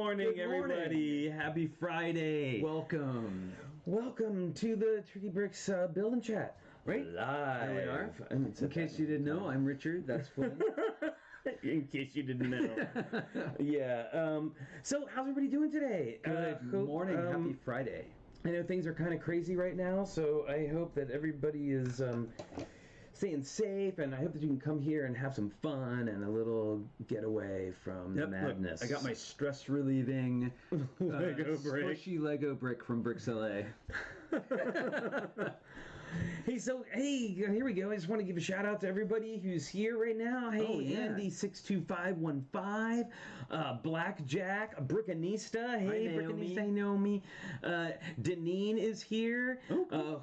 morning, everybody. Happy Friday. Welcome. Welcome to the TrickyBricks Build and Chat. Right? Live. Here we are. In case you didn't know, I'm Richard. That's Flynn. In case you didn't know. Yeah. So, how's everybody doing today? Good morning. Happy Friday. I know things are kind of crazy right now, so I hope that everybody is staying safe, and I hope that you can come here and have some fun and a little getaway from the madness. Look, I got my stress-relieving Lego brick. squishy Lego brick from Briggs LA. Hey, here we go. I just want to give a shout out to everybody who's here right now. Hey, Andy62515, Blackjack, Brickanista. Hey, Brickanista, I know me. Deneen is here.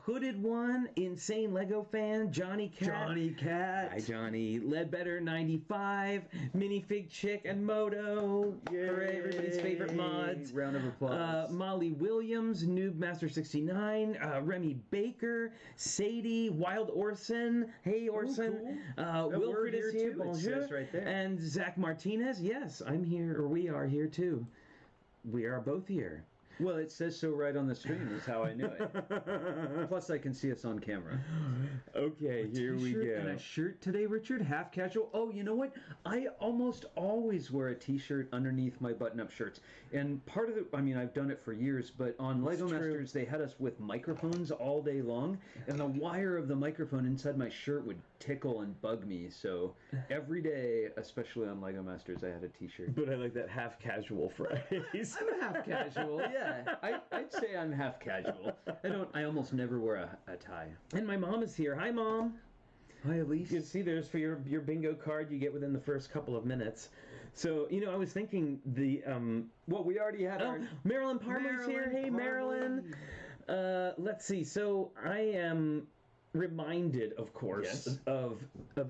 Hooded One, Insane Lego Fan, Johnny Cat. Johnny Cat. Hi, Johnny. Ledbetter95, Minifig Chick, and Moto. Yay. Hooray, everybody's favorite mods. Round of applause. Molly Williams, Noob Master 69, Remy Baker, Sadie, Wild Orson. Hey, Orson. Cool. Wilfred is here. Too. It says right there. And Zach Martinez. Yes, I'm here, or we are here too. We are both here. Well, it says so right on the screen is how I knew it. Plus, I can see us on camera. Okay, here we go. And a shirt today, Richard? Half casual? Oh, you know what? I almost always wear a t-shirt underneath my button-up shirts. And part of the... I mean, I've done it for years, but on Lego Masters, they had us with microphones all day long, and the wire of the microphone inside my shirt would tickle and bug me. So every day, especially on Lego Masters, I had a t-shirt. But I like that half casual phrase. I'm half casual, yeah. I'd say I'm half casual. I almost never wear a tie. And my mom is here. Hi, Mom. Hi, Elise. You see, there's for your bingo card you get within the first couple of minutes. So, I was thinking the well, we already had our Marilyn Parmer's here. Hey, Marilyn. Let's see. So I am reminded, of course, of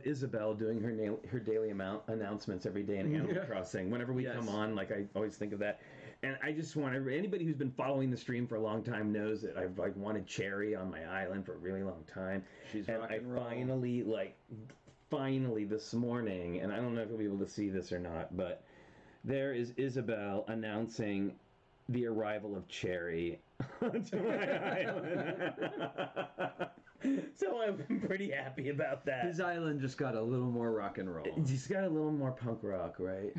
Isabel doing her daily announcements every day in Animal Crossing. Whenever we come on, I always think of that. And I just want anybody who's been following the stream for a long time knows that I've wanted Cherry on my island for a really long time. She's and rock and I roll. finally this morning, and I don't know if you'll be able to see this or not, but there is Isabel announcing the arrival of Cherry onto my island. So I'm pretty happy about that. His island just got a little more rock and roll. He's got a little more punk rock, right?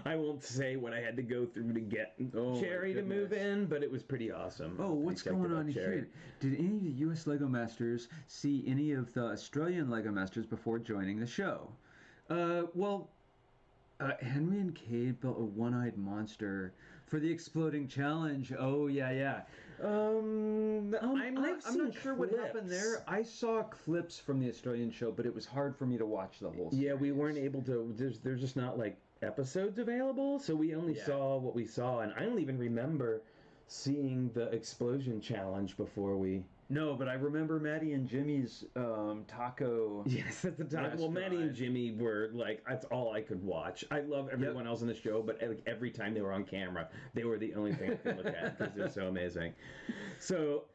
I won't say what I had to go through to get Cherry to move in, but it was pretty awesome. Oh, what's going on here? Did any of the U.S. Lego Masters see any of the Australian Lego Masters before joining the show? Henry and Cade built a one-eyed monster for the exploding challenge. Oh, yeah. I'm not sure what happened there. I saw clips from the Australian show, but it was hard for me to watch the whole series. Yeah, we weren't able to. There's just not episodes available, so we only saw what we saw, and I don't even remember seeing the explosion challenge before we... No, but I remember Maddie and Jimmy's taco. Yes, that's the taco. Well, Maddie and Jimmy were that's all I could watch. I love everyone else in the show, but every time they were on camera, they were the only thing I could look at because they're so amazing. So,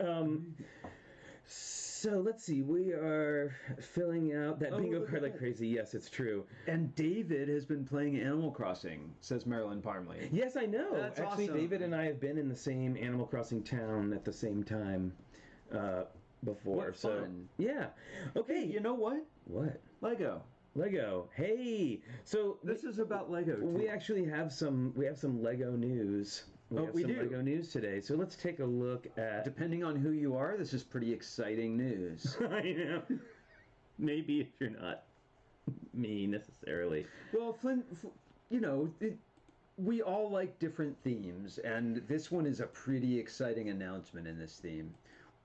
let's see. We are filling out that bingo card like crazy. Yes, it's true. And David has been playing Animal Crossing, says Marilyn Parmley. Yes, I know. That's actually awesome. David and I have been in the same Animal Crossing town at the same time before. What fun. Yeah. Okay. Hey, you know what? What? Lego. Hey. So this is about Lego too. We actually have some Lego news. We do. Lego news today. So let's take a look at... Depending on who you are, this is pretty exciting news. I know. Maybe if you're not me necessarily. Well, Flynn, we all like different themes, and this one is a pretty exciting announcement in this theme.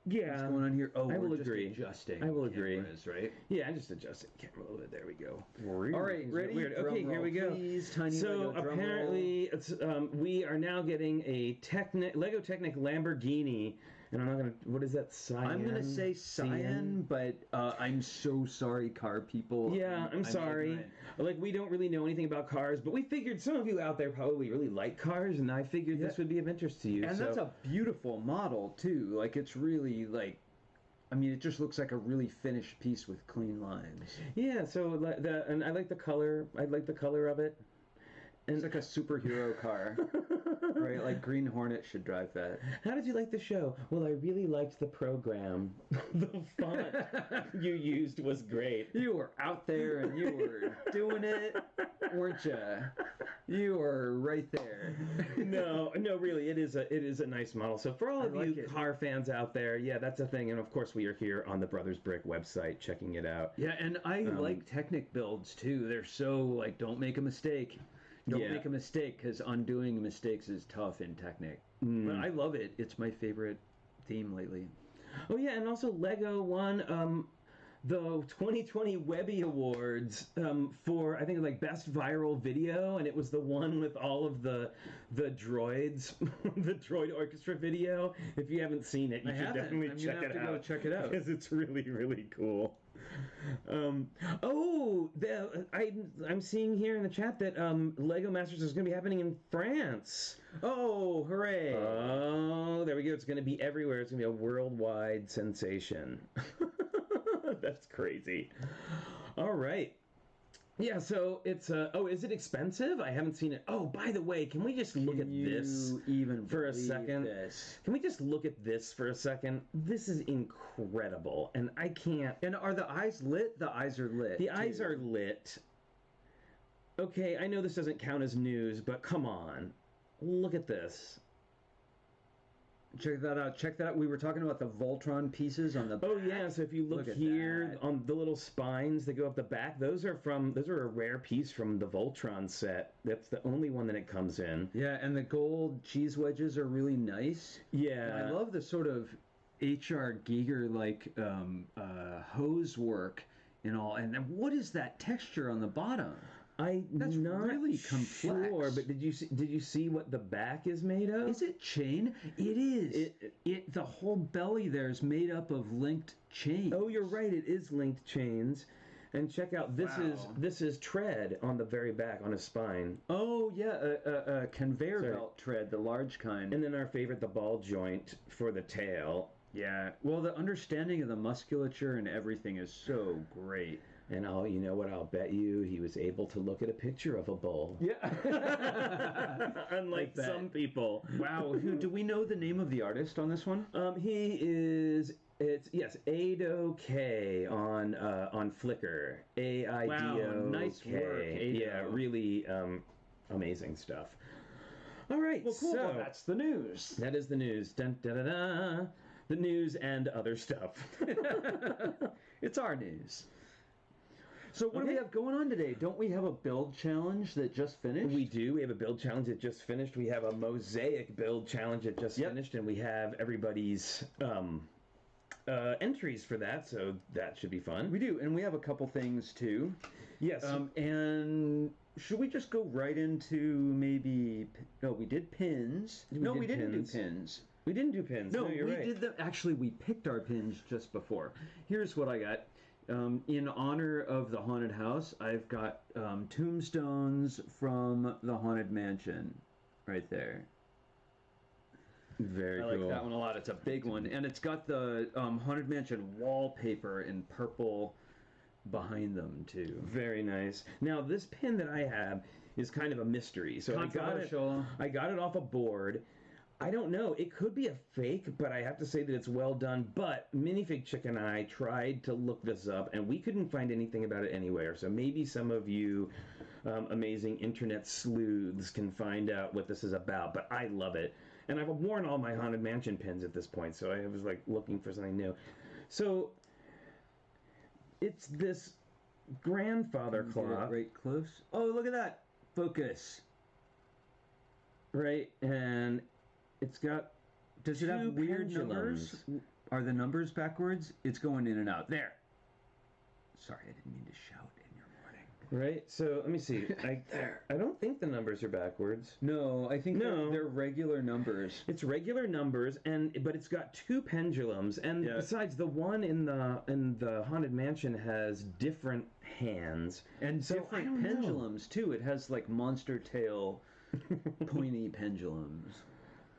Yeah. What's going on here? Oh, I will agree. Adjusting. I will agree. Cameras, right? Yeah, I just adjusted the camera a little bit. There we go. All right, ready? Weird. Okay, here we go. Please, tiny so Lego drum apparently, we are now getting a Lego Technic Lamborghini, and I'm not gonna. What is that? Cyan? I'm gonna say cyan, but I'm so sorry, car people. Yeah, I'm sorry. Ignorant. We don't really know anything about cars, but we figured some of you out there probably really like cars, and I figured this would be of interest to you. And that's a beautiful model too. It's really it just looks like a really finished piece with clean lines. Yeah, so and I like the color. I like the color of it. It's like a superhero car. Right, like Green Hornet should drive that. How did you like the show? Well, I really liked the program. The font you used was great. You were out there and you were doing it, weren't you? You were right there. No, really, it is a nice model. So for all of you car fans out there, yeah, that's a thing. And of course, we are here on the Brothers Brick website checking it out. Yeah, and I like Technic builds too. They're so like, don't make a mistake. Don't make a mistake, because undoing mistakes is tough in Technic. But I love it. It's my favorite theme lately. Oh yeah, and also Lego won the 2020 Webby Awards for, I think, like best viral video, and it was the one with all of the droids, the droid orchestra video. If you haven't seen it, you should definitely check it out. Go check it out because it's really, really cool. I'm seeing here in the chat that Lego Masters is going to be happening in France. Oh, hooray! Oh, there we go. It's going to be everywhere. It's going to be a worldwide sensation. That's crazy. All right. Yeah, so it's is it expensive? I haven't seen it. Oh, by the way, can we just look at this for a second? Can we just look at this for a second? This is incredible, and I can't. And are the eyes lit? The eyes are lit. The eyes are lit. Okay, I know this doesn't count as news, but come on. Look at this. Check that out. Check that out. We were talking about the Voltron pieces on the back. Oh yeah, so if you look here on the little spines that go up the back, those are a rare piece from the Voltron set. That's the only one that it comes in. Yeah, and the gold cheese wedges are really nice. Yeah. And I love the sort of H.R. Giger like hose work and all. And then what is that texture on the bottom? That's not really complex. Sure, but did you see what the back is made of? Is it chain? It is. The whole belly there is made up of linked chains. Oh, you're right. It is linked chains. And check out this is tread on the very back on his spine. Oh yeah, a conveyor belt tread, the large kind. And then our favorite, the ball joint for the tail. Yeah. Well, the understanding of the musculature and everything is so great. And you know what? I'll bet you he was able to look at a picture of a bull. Yeah. Unlike some people. Wow. Do we know the name of the artist on this one? It's Ado K on Flickr. Aido. Wow, nice work, Ado. Yeah, really amazing stuff. All right. Well, cool. Well, that's the news. That is the news. Dun, da, da, da. The news and other stuff. It's our news. So what do we have going on today? Don't we have a build challenge that just finished? We do. We have a build challenge that just finished. We have a Mosaic build challenge that just finished, and we have everybody's entries for that, so that should be fun. We do, and we have a couple things too. Yes. And should we just go right into maybe... No, we did pins. We didn't do pins. We didn't do pins. No, you're right. We did them. Actually, we picked our pins just before. Here's what I got. In honor of the haunted house, I've got tombstones from the haunted mansion right there. Very cool. I like that one a lot. It's a big one. And it's got the haunted mansion wallpaper in purple behind them, too. Very nice. Now, this pin that I have is kind of a mystery. So I got it off a board. I don't know. It could be a fake, but I have to say that it's well done. But Minifig Chick and I tried to look this up, and we couldn't find anything about it anywhere. So maybe some of you amazing internet sleuths can find out what this is about. But I love it. And I've worn all my Haunted Mansion pins at this point, so I was like looking for something new. So it's this grandfather clock. Right close. Oh, look at that. Focus. Right, and... It's got Does it have weird numbers? Are the numbers backwards? It's going in and out. There. Sorry, I didn't mean to shout in your morning. Right, so let me see. I don't think the numbers are backwards. No, I think they're regular numbers. It's regular numbers, but it's got two pendulums, and besides, the one in the Haunted Mansion has different hands and different pendulums too. It has like monster tail, pointy pendulums.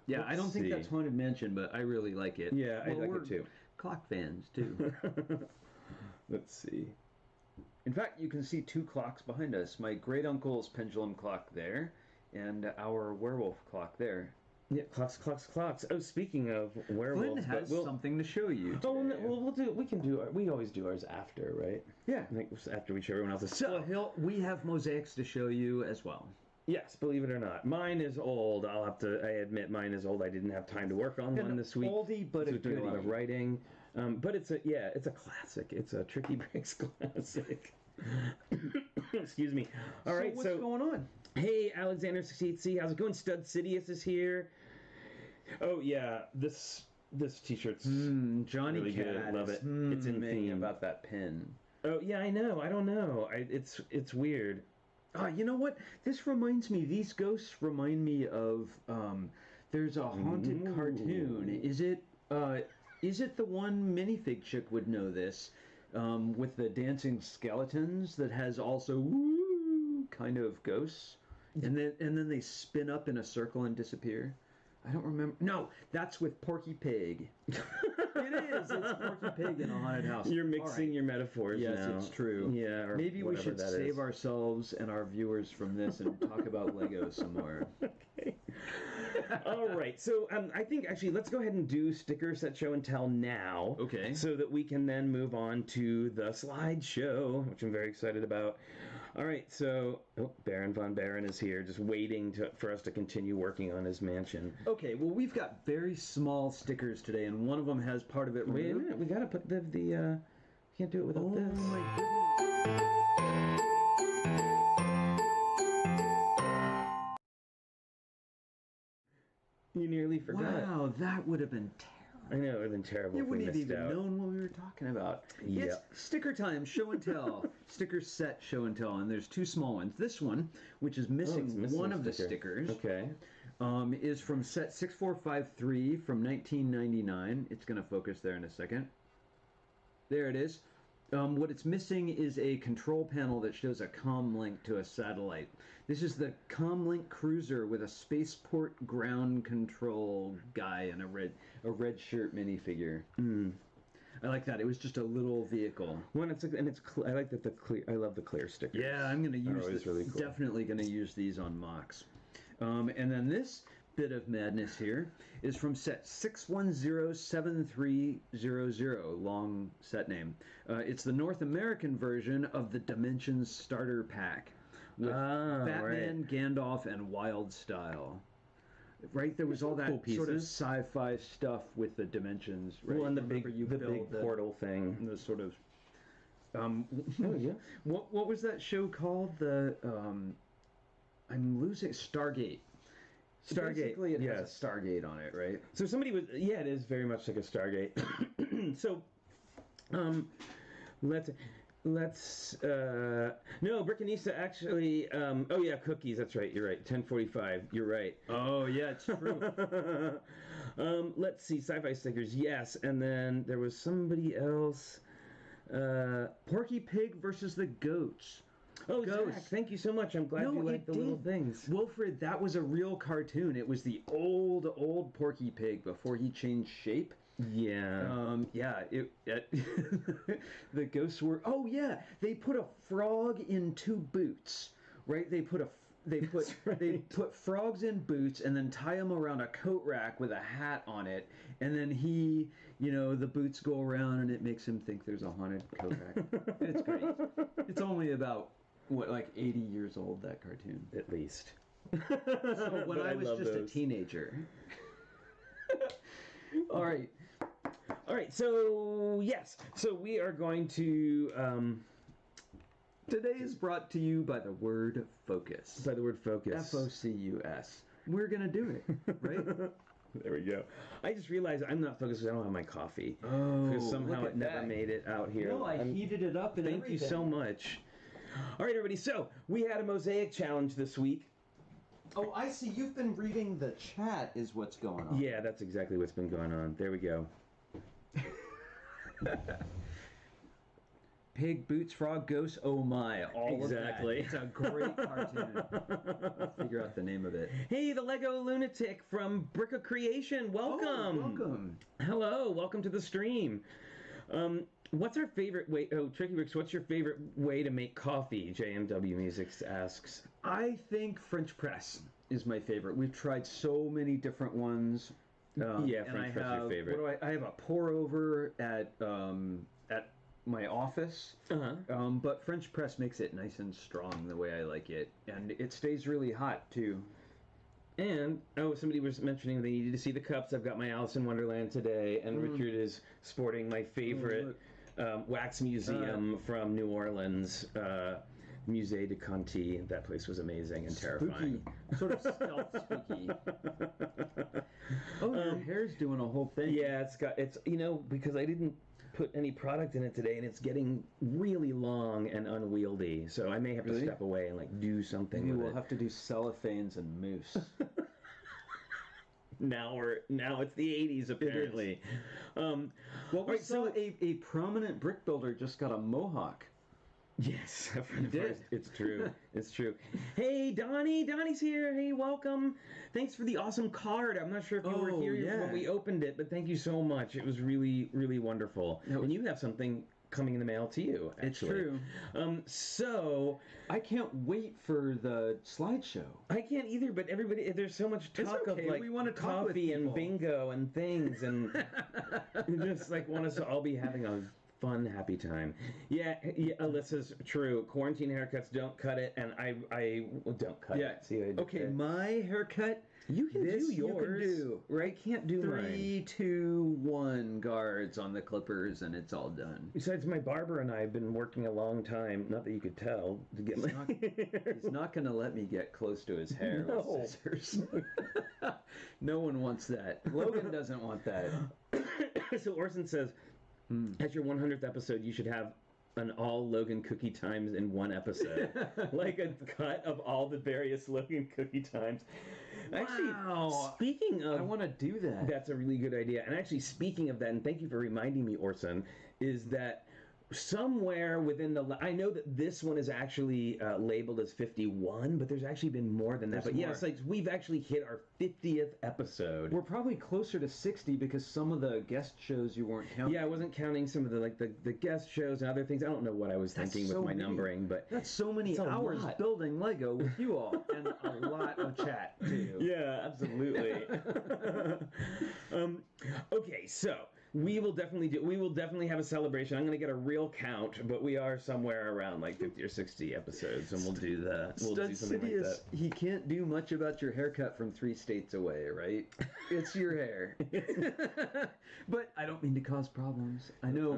Yeah, I don't think that's Haunted Mansion, but I really like it. Yeah, I like it too. Clock fans too. Let's see. In fact, you can see two clocks behind us. My great uncle's pendulum clock there, and our werewolf clock there. Yeah, clocks. Oh, speaking of werewolves, Flynn has something to show you today. Oh, we'll do. We can do. We always do ours after, right? Yeah. I think after we show everyone else's. So we have mosaics to show you as well. Yes, believe it or not, mine is old. I admit mine is old. I didn't have time to work on one this week. Oldie, but so doing a lot of writing. But it's a classic. It's a TrickyBricks classic. Excuse me. All right, what's going on? Hey, Alexander 68C, how's it going? Stud Sidious is here. Oh yeah, this T-shirt's Johnny really Cat good. Love it. It's in theme. About that pin. Oh yeah, I know. I don't know. It's weird. You know what? This reminds me. These ghosts remind me of. There's a haunted cartoon. Is it the one minifig chick would know this? With the dancing skeletons that has also kind of ghosts, and then they spin up in a circle and disappear. I don't remember. No, that's with Porky Pig. It is. It's Porky Pig in a haunted house. You're mixing your metaphors now. Yes, it's true. Yeah. Or maybe we should save ourselves and our viewers from this and talk about Legos some more. Okay. All right. So I think actually let's go ahead and do sticker set show and tell now. Okay. So that we can then move on to the slideshow, which I'm very excited about. All right. So Baron von Baron is here, just waiting for us to continue working on his mansion. Okay. Well, we've got very small stickers today, and one of them has part of it removed. Wait a minute. We gotta put the can't do it without this. Oh my goodness. You nearly forgot. Wow, that would have been terrible. I know, it would have been terrible. You if we wouldn't have missed even out. known what we were talking about. Yep. It's sticker time, show and tell. Sticker set, show and tell. And there's two small ones. This one, which is missing one of the stickers, okay, is from set 6453 from 1999. It's going to focus there in a second. There it is. What it's missing is a control panel that shows a comm link to a satellite. This is the Comlink Cruiser with a spaceport ground control guy and a red shirt minifigure. I like that. It was just a little vehicle. I like that I love the clear stickers. Yeah, I'm going to use this. Really cool. Definitely going to use these on mocks. And then this bit of madness here is from set 6107300, long set name. It's the North American version of the Dimensions starter pack with Batman, Gandalf, and Wild Style. Right, there was all that cool sort of sci-fi stuff with the dimensions. Right, well, and the big portal thing. The sort of. Oh yeah. What was that show called? I'm losing Stargate. Basically, it has a Stargate on it, right? So somebody was, it is very much like a Stargate. So, no, Brickanista actually, cookies, that's right, you're right, 1045, you're right. Oh, yeah, it's true. Let's see, sci-fi stickers, yes, and then there was somebody else, Porky Pig versus the Goats. Oh, Goose. Zach, thank you so much. I'm glad you liked the little things. Wilfred, that was a real cartoon. It was the old Porky Pig before he changed shape. Yeah. The ghosts were. Oh yeah, they put a frog in two boots, right? They put frogs in boots and then tie them around a coat rack with a hat on it, and then the boots go around and it makes him think there's a haunted coat rack. It's great. It's only about 80 years old, that cartoon, at least. So when I was just a teenager. All right. So yes. So we are going to. Today is brought to you by the word focus. By the word focus. Focus. We're gonna do it, right? There we go. I just realized I'm not focused because I don't have my coffee. Oh, because somehow it never made it out here. No, I heated it up and Thank you so much. All right, everybody. So we had a mosaic challenge this week. Oh, I see. You've been reading the chat is what's going on. Yeah, that's exactly what's been going on. There we go. Pig, boots, frog, ghost, oh my. All exactly. Of that. It's a great cartoon. I'll figure out the name of it. Hey, the Lego Lunatic from Brick of Creation. Welcome. Oh, welcome. Hello. Welcome to the stream. What's our favorite way? Oh, TrickyBricks, what's your favorite way to make coffee? JMW Music asks. I think French press. is my favorite. We've tried so many different ones. Yeah, French press is your favorite. I have a pour over at my office, but French press makes it nice and strong the way I like it, and it stays really hot too. And somebody was mentioning they needed to see the cups. I've got my Alice in Wonderland today, and Richard is sporting my favorite wax museum from New Orleans, Musée de Conti. That place was amazing and terrifying. Spooky. Sort of stealth spooky. Oh, your hair's doing a whole thing. Yeah, it's because I didn't put any product in it today, and it's getting really long and unwieldy. So I may have to step away and do something with it. We'll have to do cellophanes and mousse. Now it's the 80s apparently. A prominent brick builder just got a mohawk. Yes, it's true. It's true. Hey, Donnie. Donnie's here. Hey, welcome. Thanks for the awesome card. I'm not sure if you were here when we opened it, but thank you so much. It was really, really wonderful. And you have something coming in the mail to you, actually. It's true. So I can't wait for the slideshow. I can't either, but everybody, there's so much talk of we want to talk coffee and bingo and things, and just want us to all be having a fun, happy time. Yeah, Alyssa's true. Quarantine haircuts, don't cut it, and I don't cut it. See, okay, my haircut. You can do yours. You can do. Right? Can't do 3, 2, 1 guards on the clippers, and it's all done. Besides, my barber and I have been working a long time. Not that you could tell. To get he's not going to let me get close to his hair with scissors. No one wants that. Logan doesn't want that. So Orson says, at your 100th episode, you should have an all Logan cookie times in one episode. Like a cut of all the various Logan cookie times. Actually, speaking of... I want to do that. That's a really good idea. And actually, speaking of that, and thank you for reminding me, Orson, is that somewhere within the... I know that this one is actually labeled as 51, but there's actually been more than that. But yes, we've actually hit our 50th episode. We're probably closer to 60 because some of the guest shows you weren't counting. Yeah, I wasn't counting some of the guest shows and other things. I don't know what I was thinking with my numbering, but... That's so many hours building Lego with you all, and a lot of chat, too. Yeah, absolutely. Okay, so... We will definitely have a celebration. I'm going to get a real count, but we are somewhere around 50 or 60 episodes, and we'll do do something like that. He can't do much about your haircut from 3 states away, right? It's your hair. But I don't mean to cause problems. I know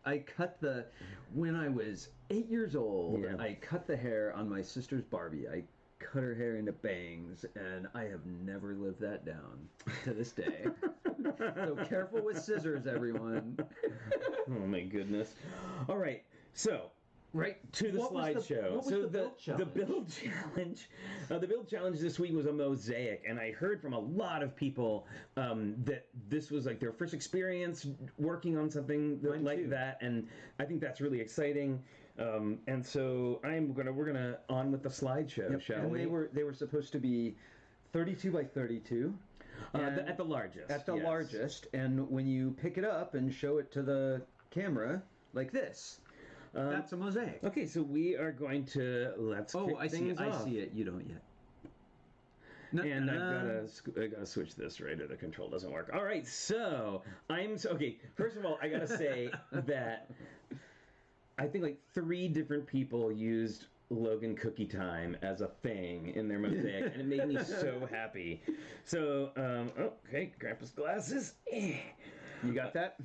I cut when I was 8 years old, I cut the hair on my sister's Barbie. I cut her hair into bangs, and I have never lived that down to this day. So careful with scissors, everyone. Oh my goodness. All right, so right to the slideshow. So the build challenge. The build challenge this week was a mosaic, and I heard from a lot of people that this was their first experience working on something like that, and I think that's really exciting. And so we're gonna on with the slideshow, shall we? They were supposed to be 32 by 32. At the largest. At the largest, and when you pick it up and show it to the camera like this, that's a mosaic. Okay, so we are going to I see it. You don't yet. And I've got to switch this right, or the control doesn't work. All right, so okay. First of all, I got to say that I think 3 different people used Logan Cookie Time as a thing in their mosaic, and it made me so happy. So, okay, Grandpa's glasses. You got that?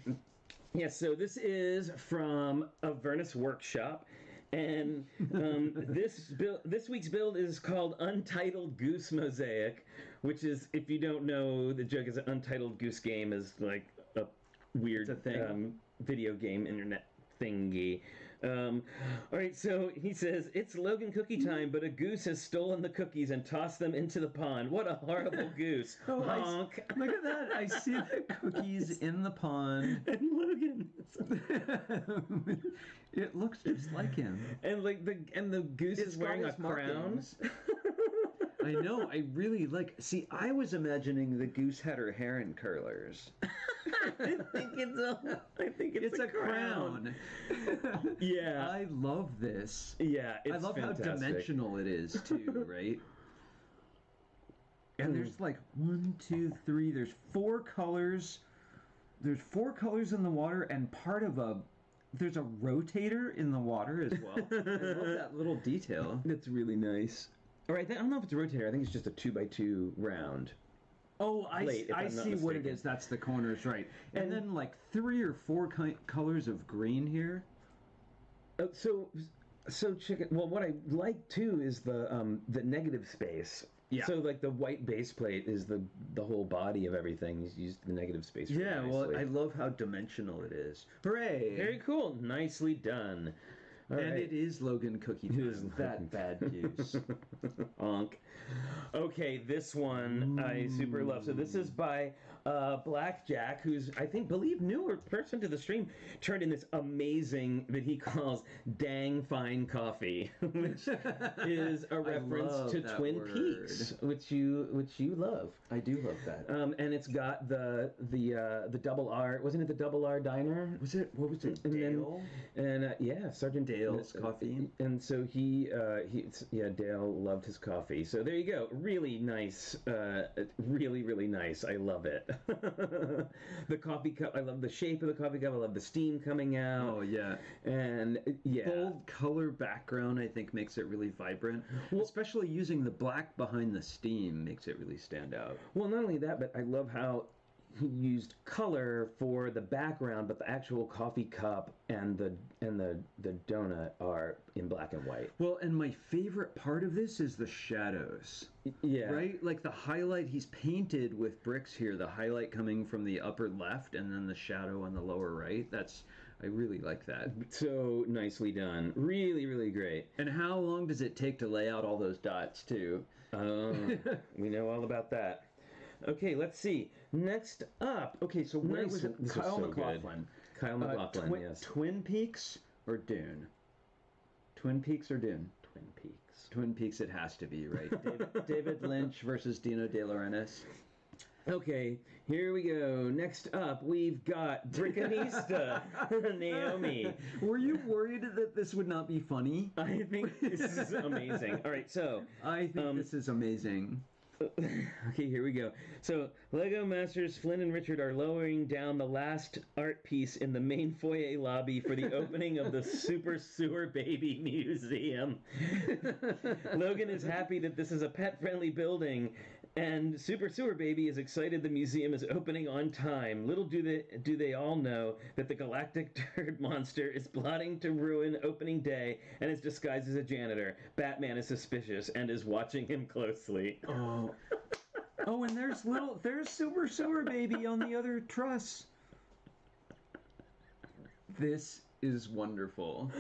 Yes, so this is from Avernus Workshop, and this week's build is called Untitled Goose Mosaic, which is, if you don't know, the joke is an Untitled Goose game is a weird video game internet thingy. All right, so he says, it's Logan Cookie Time, but a goose has stolen the cookies and tossed them into the pond. What a horrible goose. Honk. Look at that. I see the cookies in the pond. And Logan. It looks just like him. And the goose is wearing a crown. I know. I really see, I was imagining the goose had her hair in curlers. I think it's a crown. Yeah. I love this. Yeah, it's I love fantastic. how dimensional it is, too, right? And there's like 1, 2, 3. There's 4 colors. There's 4 colors in the water, and there's a rotator in the water as well. I love that little detail. That's really nice. All right, I don't know if it's a rotator. I think it's just a 2x2 round. Oh, I see what it is. That's the corners, right? And then like 3 or 4 colors of green here. So chicken. Well, what I like too is the negative space. Yeah. So like the white base plate is the whole body of everything. He's used the negative space. Yeah. Well, I love how dimensional it is. Hooray! Very cool. Nicely done. All right. It is Logan Cookie Time. That bad Goose. Honk. Okay, this one I super love. So this is by Blackjack, who's, I believe newer person to the stream, turned in this amazing, that he calls dang fine coffee, which is a reference to Twin Peaks, which you love. I do love that. And it's got the double R. Wasn't it the double R diner? Was it? What was it? Dale? Yeah, Sergeant Dale's coffee. And so Dale loved his coffee. So there you go. Really nice. Really nice. I love it. The coffee cup. I love the shape of the coffee cup. I love the steam coming out. Oh yeah. And yeah. Bold color background, I think, makes it really vibrant. Well, especially using the black behind the steam makes it really stand out. Well, not only that, but I love how he used color for the background, but the actual coffee cup and the donut are in black and white. Well, and my favorite part of this is the shadows. Yeah. Right? Like the highlight, he's painted with bricks here, the highlight coming from the upper left and then the shadow on the lower right. I really like that. So nicely done. Really great. And how long does it take to lay out all those dots too? We know all about that. Okay, let's see. Next up. Okay, so where was it? Kyle MacLachlan. Kyle MacLachlan, yes. Twin Peaks or Dune? Twin Peaks or Dune? Twin Peaks. Twin Peaks it has to be, right? David Lynch versus Dino De Laurentiis. Okay, here we go. Next up, we've got Brickanista, Naomi. Were you worried that this would not be funny? I think this is amazing. All right, so... I think this is amazing. Okay, here we go. So, Lego Masters Flynn and Richard are lowering down the last art piece in the main foyer lobby for the opening of the Super Sewer Baby Museum. Logan is happy that this is a pet-friendly building, and Super Sewer Baby is excited the museum is opening on time. Little do they all know that the galactic turd monster is plotting to ruin opening day and is disguised as a janitor. Batman is suspicious and is watching him closely. Oh, and there's Super Sewer Baby on the other truss. This is wonderful.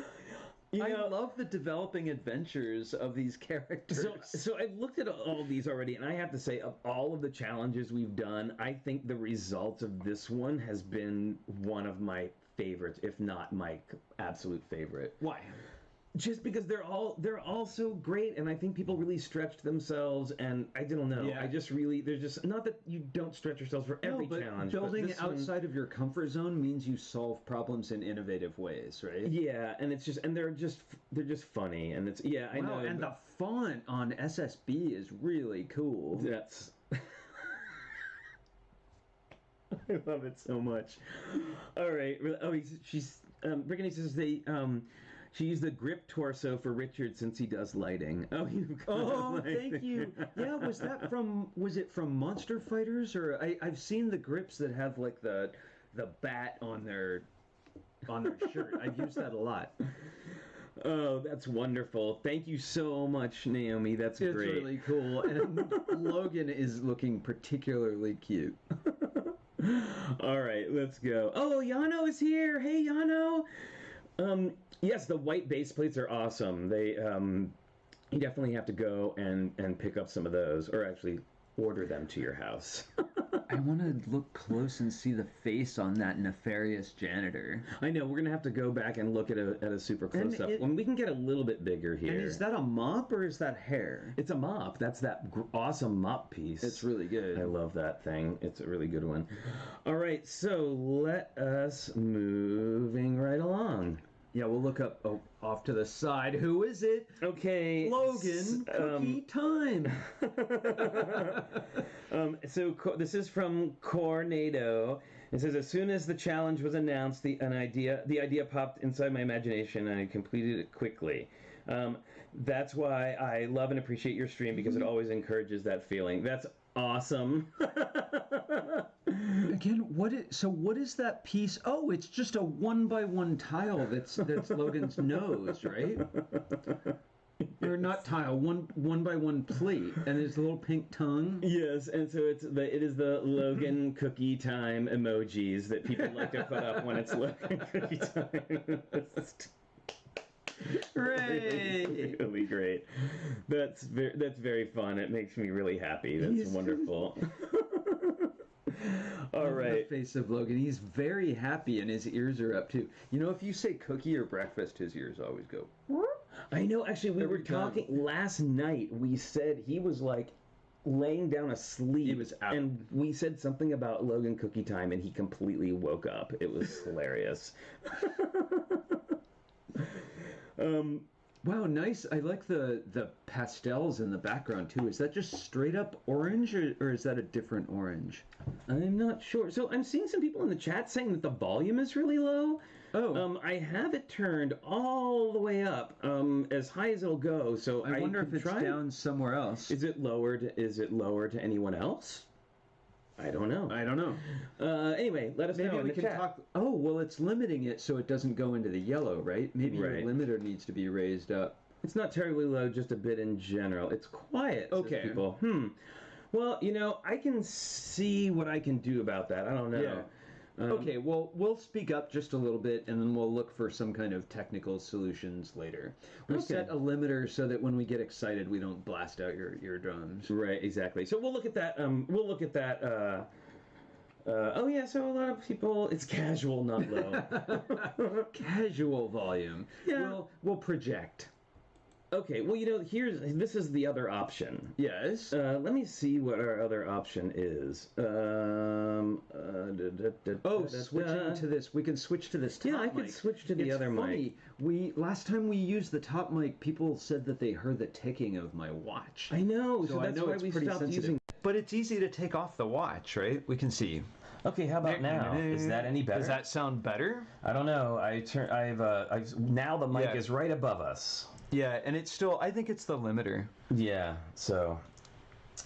I love the developing adventures of these characters. So I've looked at all these already, and I have to say, of all of the challenges we've done, I think the results of this one has been one of my favorites, if not my absolute favorite. Why? Just because they're all so great, and I think people really stretched themselves, and I don't know. Yeah. They're just not that you don't stretch yourselves for every challenge. Building outside of your comfort zone means you solve problems in innovative ways, right? Yeah, and they're just funny, and I know. And the font on SSB is really cool. That's. I love it so much. All right. Oh, Brittany says she used the grip torso for Richard since he does lighting. Thank you. Yeah, was it from Monster Fighters, or I've seen the grips that have like the bat on their shirt. I've used that a lot. Oh, that's wonderful. Thank you so much, Naomi. That's great. It's really cool. And Logan is looking particularly cute. All right, let's go. Oh, Yano is here. Hey, Yano. Yes, the white base plates are awesome. They, you definitely have to go and pick up some of those, or actually order them to your house. I want to look close and see the face on that nefarious janitor. I know, we're going to have to go back and look at a super close-up. When we can get a little bit bigger here. And is that a mop or is that hair? It's a mop. That's that awesome mop piece. It's really good. I love that thing. It's a really good one. All right, so let us moving right along. Yeah, we'll look up off to the side. Who is it? Okay. Logan, cookie time. This is from Cornado. It says, as soon as the challenge was announced, the idea popped inside my imagination, and I completed it quickly. That's why I love and appreciate your stream, because it always encourages that feeling. That's awesome. Again, what is that piece? Oh, it's just a 1x1 tile that's Logan's nose, right? Or not tile, 1x1 plate, and there's a little pink tongue. Yes, and so it is the Logan cookie time emojis that people like to put up when it's Logan cookie time. Hooray! Really great. That's very fun. It makes me really happy. That's wonderful. All right. The face of Logan. He's very happy, and his ears are up too. You know, if you say cookie or breakfast, his ears always go. I know. Actually, we were talking last night. We said he was like laying down asleep. He was out. And we said something about Logan cookie time, and he completely woke up. It was hilarious. Wow, nice. I like the pastels in the background too. Is that just straight up orange, or is that a different orange? I'm not sure. So I'm seeing some people in the chat saying that the volume is really low. Oh. I have it turned all the way up, as high as it'll go. So I wonder if it's down somewhere else. Is it lower to anyone else? I don't know. Anyway, let us know. Maybe we can talk. Oh, well, it's limiting it so it doesn't go into the yellow, right? Maybe your limiter needs to be raised up. It's not terribly low, just a bit in general. It's quiet. Okay. People. Well, I can see what I can do about that. I don't know. Yeah. Okay, well, we'll speak up just a little bit, and then we'll look for some kind of technical solutions later. We set a limiter so that when we get excited, we don't blast out your eardrums. Right, exactly. So we'll look at that. Oh yeah, so a lot of people, it's casual, not low. Casual volume. Yeah. We'll project. Okay, well, this is the other option. Yes. Let me see what our other option is. Switching to this. We can switch to this top mic. Yeah, I could switch to the other mic. Last time we used the top mic, people said that they heard the ticking of my watch. I know, so that's why we stopped using. But it's easy to take off the watch, right? We can see. Okay, how about now? Is that any better? Does that sound better? I don't know. Now the mic is right above us. Yeah, and it's still, I think it's the limiter. Yeah, so.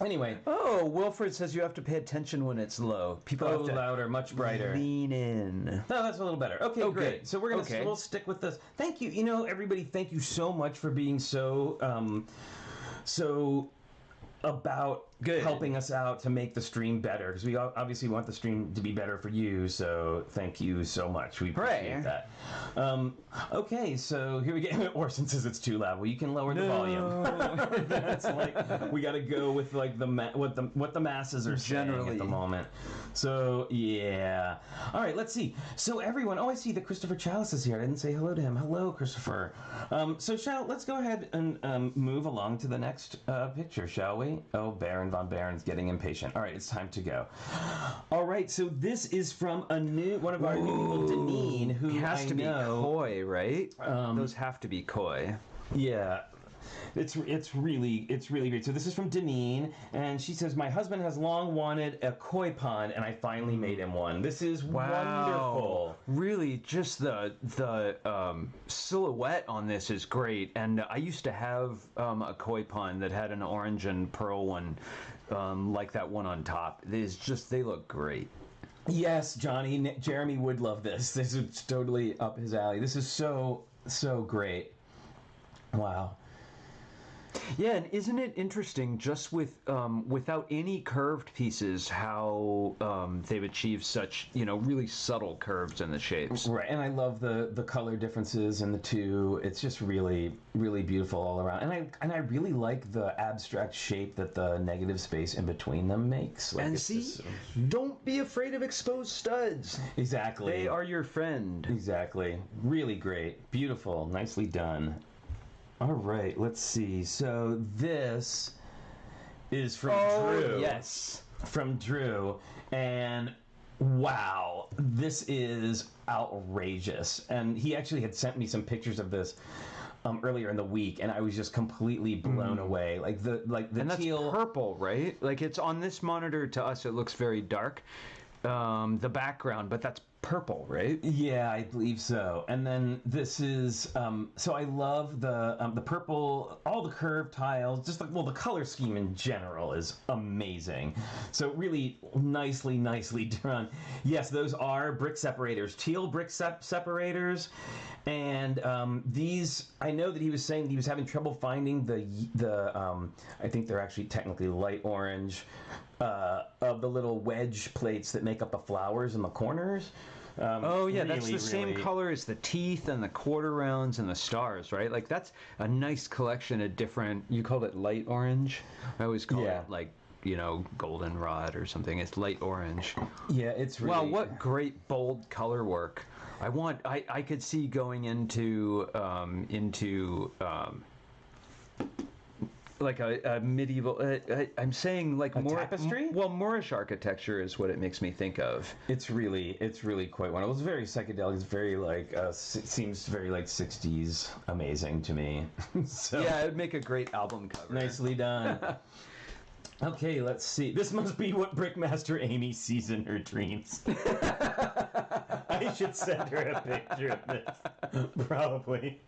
Anyway. Oh, Wilfred says you have to pay attention when it's low. People have to louder, much brighter. Lean in. No, that's a little better. Okay, great. Good. So we'll stick with this. Thank you. Everybody, thank you so much for being so about helping us out to make the stream better, because we obviously want the stream to be better for you, so thank you so much. We appreciate that. Okay, so here we go. Orson says it's too loud. Well, you can lower the volume. That's like, we got to go with like what the masses are saying at the moment. So yeah. All right, let's see. So everyone, I see that Christopher Chalice is here. I didn't say hello to him. Hello, Christopher. So let's go ahead and move along to the next picture, shall we? Oh, Baron Von Baron's getting impatient. All right, it's time to go. All right, so this is from one of our new people, Deneen, who has to be koi, right? Those have to be koi. Yeah. It's really great. So this is from Deneen, and she says, my husband has long wanted a koi pond, and I finally made him one. This is wonderful. Really, just the silhouette on this is great. And I used to have a koi pond that had an orange and pearl one, like that one on top. They look great. Yes, Johnny. Jeremy would love this. This is totally up his alley. This is so great. Wow. Yeah, and isn't it interesting, just without any curved pieces, how they've achieved such, really subtle curves in the shapes. Right, and I love the color differences in the two. It's just really, really beautiful all around. And I really like the abstract shape that the negative space in between them makes. Like, and see, don't be afraid of exposed studs. Exactly. They are your friend. Exactly. Really great. Beautiful. Nicely done. All right, let's see. So this is from Drew. Yes. From Drew. And wow, this is outrageous. And he actually had sent me some pictures of this. earlier in the week, and I was just completely blown away. Like the and that's teal purple, right? Like it's on this monitor to us, it looks very dark, the background, but that's purple, right? Yeah, I believe so. And then this is so I love the purple, all the curved tiles, just like, well, the color scheme in general is amazing. So really nicely done. Yes, those are brick separators, teal brick separators. And these, I know that he was saying he was having trouble finding the I think they're actually technically light orange, of the little wedge plates that make up the flowers in the corners. Oh yeah, that's the same color as the teeth and the quarter rounds and the stars, right? Like that's a nice collection of different. You called it light orange. I always call it like, you know, goldenrod or something. It's light orange. Yeah, it's really... Well, what great bold color work. I could see going into like a medieval. I'm saying like more tapestry. Well, Moorish architecture is what it makes me think of. It's really quite wonderful. It's very psychedelic. It's very like seems very like 60s amazing to me. So yeah, it'd make a great album cover. Nicely done. Okay, let's see. This must be what Brickmaster Amy sees in her dreams. I should send her a picture of this. Probably.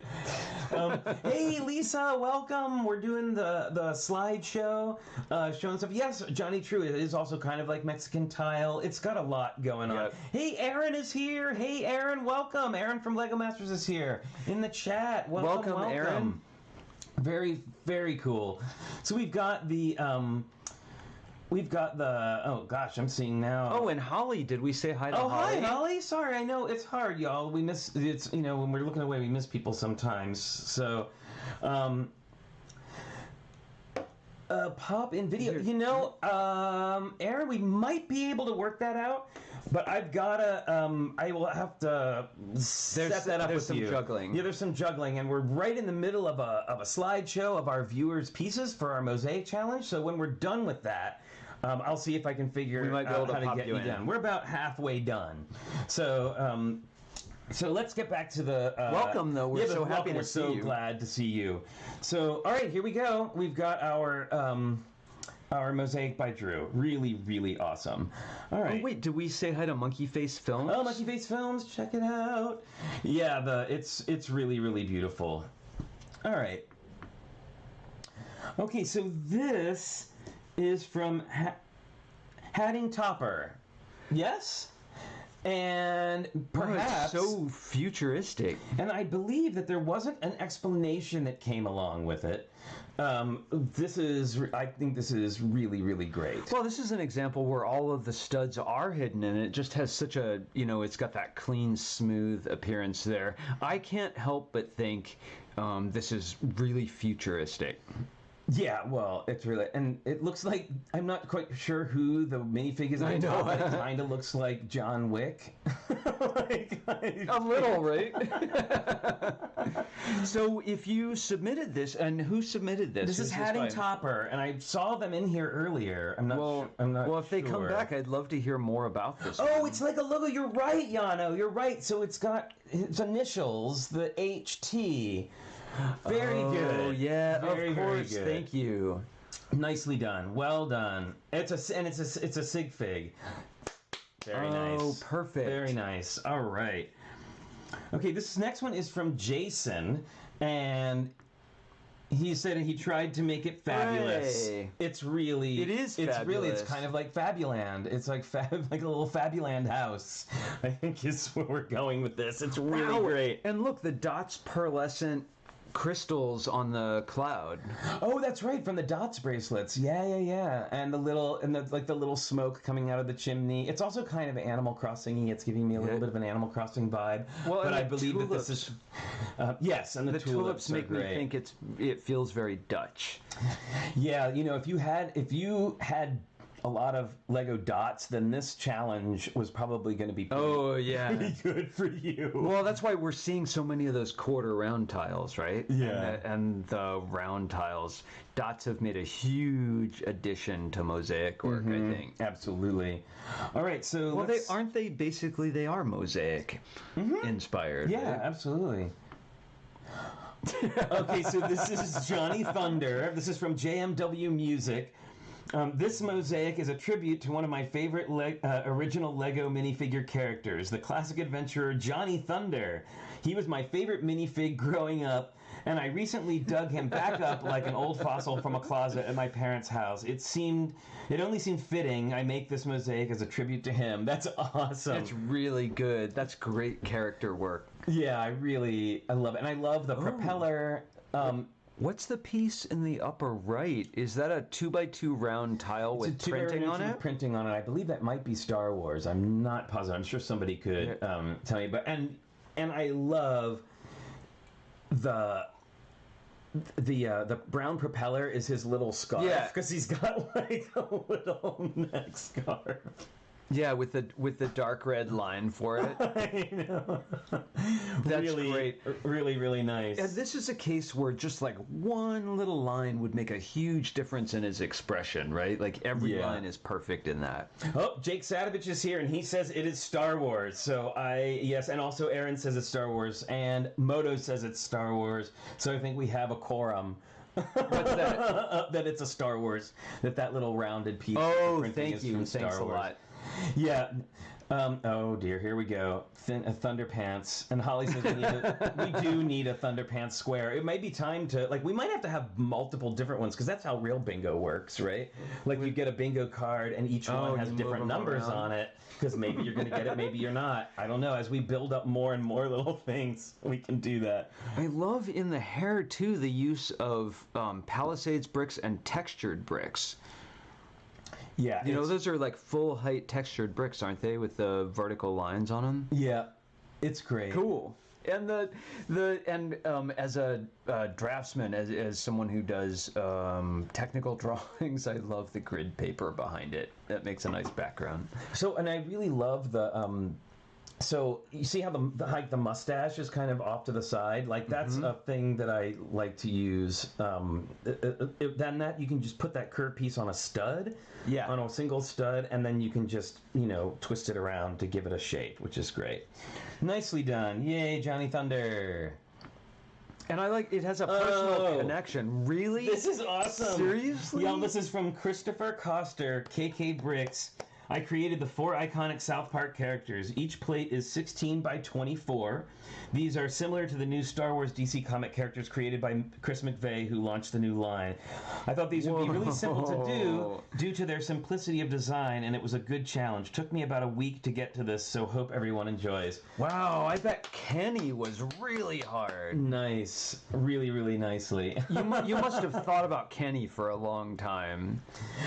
Hey, Lisa, welcome. We're doing the slideshow, showing stuff. Yes, Johnny True, it is also kind of like Mexican tile. It's got a lot going on. Hey, Aaron is here. Hey, Aaron, welcome. Aaron from Lego Masters is here in the chat. Welcome. Aaron. Very, very cool. So we've got the... oh gosh, I'm seeing now. Oh, and Holly, did we say hi to Holly? Oh, hi, Holly. Sorry, I know it's hard, y'all. We miss, it's, you know, when we're looking away, we miss people sometimes. So, pop in video. You know, Aaron, we might be able to work that out, but I've gotta, I will have to set that up with you. There's some juggling. Yeah, there's some juggling, and we're right in the middle of a slideshow of our viewers' pieces for our Mosaic challenge. So when we're done with that, I'll see if I can figure out how to get you done. We're about halfway done. So, so let's get back to the... welcome, though. We're so happy to see you. We're so glad to see you. So, all right, here we go. We've got our Mosaic by Drew. Really, really awesome. All right. Oh, wait, did we say hi to Monkey Face Films? Oh, Monkey Face Films, check it out. Yeah, it's really, really beautiful. All right. Okay, so this is from Hadding Topper. Yes? And perhaps... Oh, it's so futuristic. And I believe that there wasn't an explanation that came along with it. I think this is really, really great. Well, this is an example where all of the studs are hidden, and it just has such a, you know, it's got that clean, smooth appearance there. I can't help but think this is really futuristic. Yeah, well, it's really, and it looks like, I'm not quite sure who the minifig is. I know, but it kind of looks like John Wick. A little, right? So if you submitted this, and who submitted this? This is Hadding Topper, and I saw them in here earlier. I'm not sure. Well, if they come back, I'd love to hear more about this. Oh, it's like a logo. You're right, Yano. You're right. So it's got his initials, the HT. Very good. Oh yeah, of course. Thank you. Nicely done. Well done. It's a sig fig. Very nice. Oh, perfect. Very nice. All right. Okay, this next one is from Jason, and he said he tried to make it fabulous. Hey. It's really... It is it's fabulous. Really, it's kind of like Fabuland. It's like like a little Fabuland house, I think is where we're going with this. It's really great. And look, the dots pearlescent crystals on the cloud. Oh, that's right, from the dots bracelets. Yeah. And the little smoke coming out of the chimney. It's also kind of Animal Crossing-y. It's giving me a little bit of an Animal Crossing vibe. Well, but I believe that this is yes, and the tulips make me think it feels very Dutch. Yeah, you know, if you had a lot of Lego dots, then this challenge was probably going to be pretty good for you. Well, that's why we're seeing so many of those quarter round tiles, right? Yeah. And the round tiles. Dots have made a huge addition to Mosaic work, I think. Absolutely. All right, so well, they are Mosaic inspired. Yeah, right? Absolutely. Okay, so this is Johnny Thunder. This is from JMW Music. This mosaic is a tribute to one of my favorite original Lego minifigure characters, the classic adventurer Johnny Thunder. He was my favorite minifig growing up, and I recently dug him back up like an old fossil from a closet at my parents' house. It only seemed fitting I make this mosaic as a tribute to him. That's awesome. That's really good. That's great character work. Yeah, I love it. And I love the propeller. What's the piece in the upper right? Is that a 2x2 round tile with printing on it? Printing on it. I believe that might be Star Wars. I'm not positive. I'm sure somebody could tell me. But and I love the brown propeller is his little scarf. Yeah, because he's got like a little neck scarf. Yeah, with the dark red line for it. I know. That's really great. Really, really nice. And this is a case where just like one little line would make a huge difference in his expression, right? Like every line is perfect in that. Oh, Jake Sadovich is here, and he says it is Star Wars. So yes, and also Aaron says it's Star Wars, and Moto says it's Star Wars. So I think we have a quorum. What's that? That it's a Star Wars. That little rounded piece. Oh, thank you. Thanks a lot. Yeah. Oh dear, here we go. Thunder Pants. And Holly says we do need a Thunder Pants square. It might be time to, like, we might have to have multiple different ones, because that's how real bingo works, right? Like, you get a bingo card, and each one has different numbers on it, because maybe you're going to get it, maybe you're not. I don't know. As we build up more and more little things, we can do that. I love in the hair, too, the use of Palisades bricks and textured bricks. Yeah, you know, those are like full height textured bricks, aren't they, with the vertical lines on them? Yeah, it's great. Cool. And as a draftsman, as someone who does technical drawings, I love the grid paper behind it. That makes a nice background. So, and I really love the. So you see how the mustache is kind of off to the side? Like, that's a thing that I like to use. Then that you can just put that curved piece on a stud, on a single stud, and then you can just, twist it around to give it a shape, which is great. Nicely done. Yay, Johnny Thunder. And I like, it has a personal connection. Really? This is awesome. Seriously? Yeah, this is from Christopher Coster, TrickyBricks. I created the 4 iconic South Park characters. Each plate is 16 by 24. These are similar to the new Star Wars DC comic characters created by Chris McVeigh, who launched the new line. I thought these would be really simple to do due to their simplicity of design, and it was a good challenge. Took me about a week to get to this, so hope everyone enjoys. Wow, I bet Kenny was really hard. Nice. Really, really nicely. You must have thought about Kenny for a long time.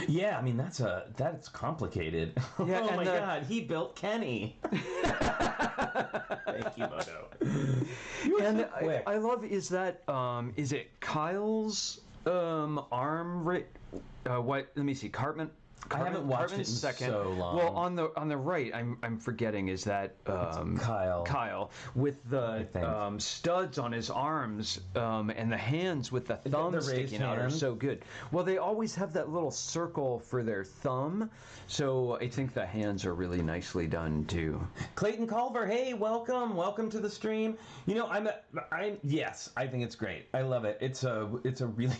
Yeah, I mean, that's complicated. Yeah, oh my God, he built Kenny. Thank you, Moto. And so quick. I love, is it Kyle's arm? What? Let me see. Cartman. I haven't watched it in so long. Well, on the right, I'm forgetting, is that Kyle. Kyle with the studs on his arms and the hands with the thumb sticking out are so good. Well, they always have that little circle for their thumb, so I think the hands are really nicely done too. Clayton Culver, hey, welcome to the stream. Yes, I think it's great. I love it. It's a really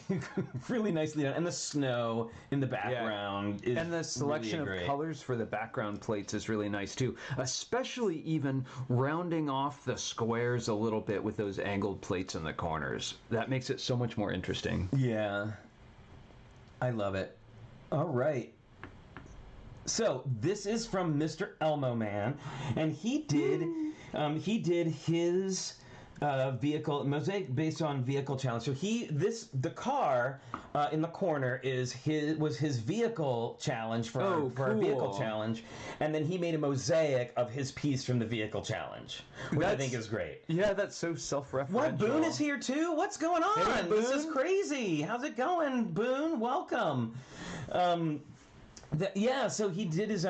really nicely done, and the snow in the background is. And the selection of colors for the background plates is really nice too, especially even rounding off the squares a little bit with those angled plates in the corners. That makes it so much more interesting. Yeah, I love it. All right. So this is from Mr. Elmo Man, and he did his vehicle mosaic based on vehicle challenge. So the car in the corner was his vehicle challenge for a vehicle challenge, and then he made a mosaic of his piece from the vehicle challenge, which I think is great. Yeah, that's so self-referential. What, Boone is here too? What's going on? Hey, Boone. This is crazy. How's it going, Boone? Welcome. So he made his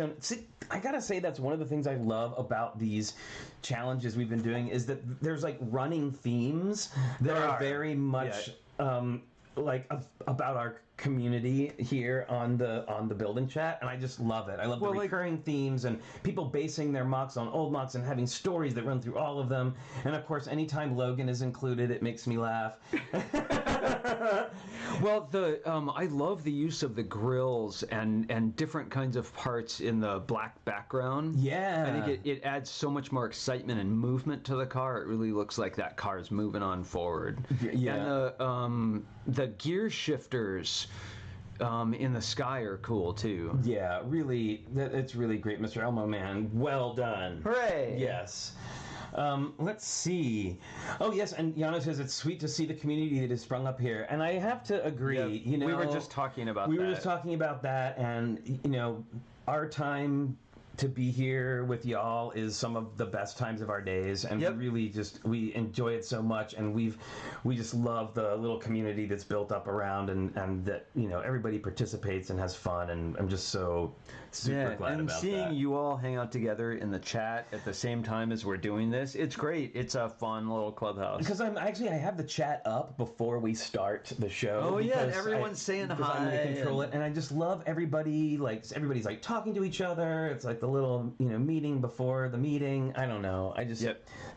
own. See, I gotta say, that's one of the things I love about these challenges we've been doing, is that there's like running themes that are very much about community here on the building chat, and I just love it. I love the recurring themes and people basing their mocks on old mocks and having stories that run through all of them. And of course, anytime Logan is included, it makes me laugh. Well, I love the use of the grills and different kinds of parts in the black background. Yeah, I think it adds so much more excitement and movement to the car. It really looks like that car is moving on forward. Yeah, and the gear shifters in the sky are cool too. Yeah, really, it's really great, Mr. Elmo Man. Well done. Hooray! Yes. Let's see. Oh, yes, and Yana says it's sweet to see the community that has sprung up here. And I have to agree, we were just talking about that. We were just talking about that, and, our time to be here with y'all is some of the best times of our days, and we enjoy it so much, and we just love the little community that's built up around, and that everybody participates and has fun, and I'm just so super glad about that. And seeing you all hang out together in the chat at the same time as we're doing this, it's great. It's a fun little clubhouse. Because I have the chat up before we start the show. Oh yeah, and everyone's saying hi. I'm going to control it, and I just love everybody. Like everybody's like talking to each other. It's like the little meeting before the meeting. I don't know. I just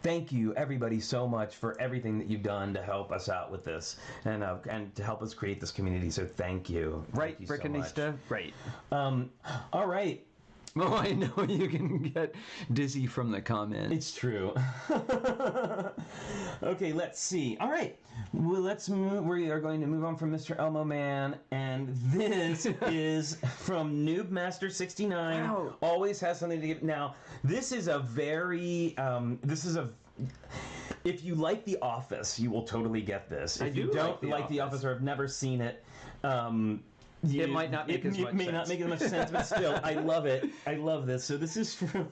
thank you everybody so much for everything that you've done to help us out with this and to help us create this community. So thank you. Right, Brickanista. Right. All right. Oh, I know you can get dizzy from the comments. It's true. Okay, let's see. All right. Well, let's move. We are going to move on from Mr. Elmo Man, and this is from Noob Master 69. Wow. Always has something to give. Now, this is a very. If you like The Office, you will totally get this. If you don't like The Office or have never seen it, it might not make as much sense. It may not make as much sense, but still, I love it. I love this. So this is from...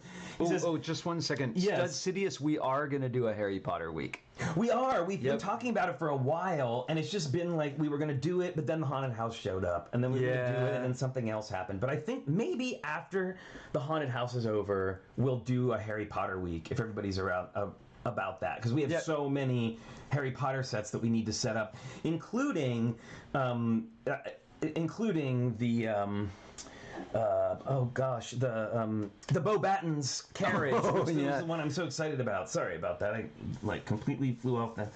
just 1 second. Yes. Sidious, we are going to do a Harry Potter week. We are. We've been talking about it for a while, and it's just been like we were going to do it, but then the haunted house showed up, and then we were going to do it, and then something else happened. But I think maybe after the haunted house is over, we'll do a Harry Potter week, if everybody's around... about that, because we have so many Harry Potter sets that we need to set up, including the the Bo Batten's carriage, which is the one I'm so excited about. Sorry about that. I completely flew off the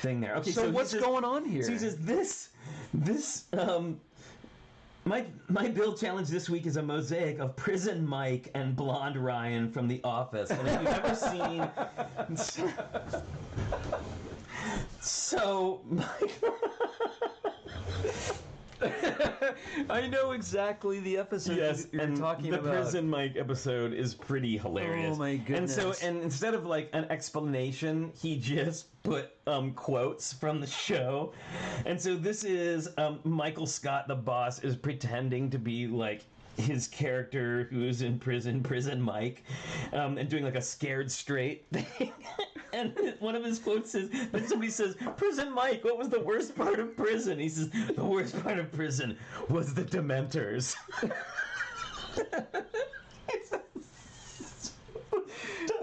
thing there. Okay, so what's going on here? So he says this my build challenge this week is a mosaic of Prison Mike and Blonde Ryan from The Office. And if you've ever seen... So, Mike... I know exactly the episode you're talking about. The Prison Mike episode is pretty hilarious. Oh my goodness. And instead of like an explanation, he just put quotes from the show. And so this is Michael Scott, the boss, is pretending to be like his character who's in Prison Mike, and doing like a scared straight thing. And one of his quotes is, then somebody says, Prison Mike, what was the worst part of prison? He says, the worst part of prison was the Dementors.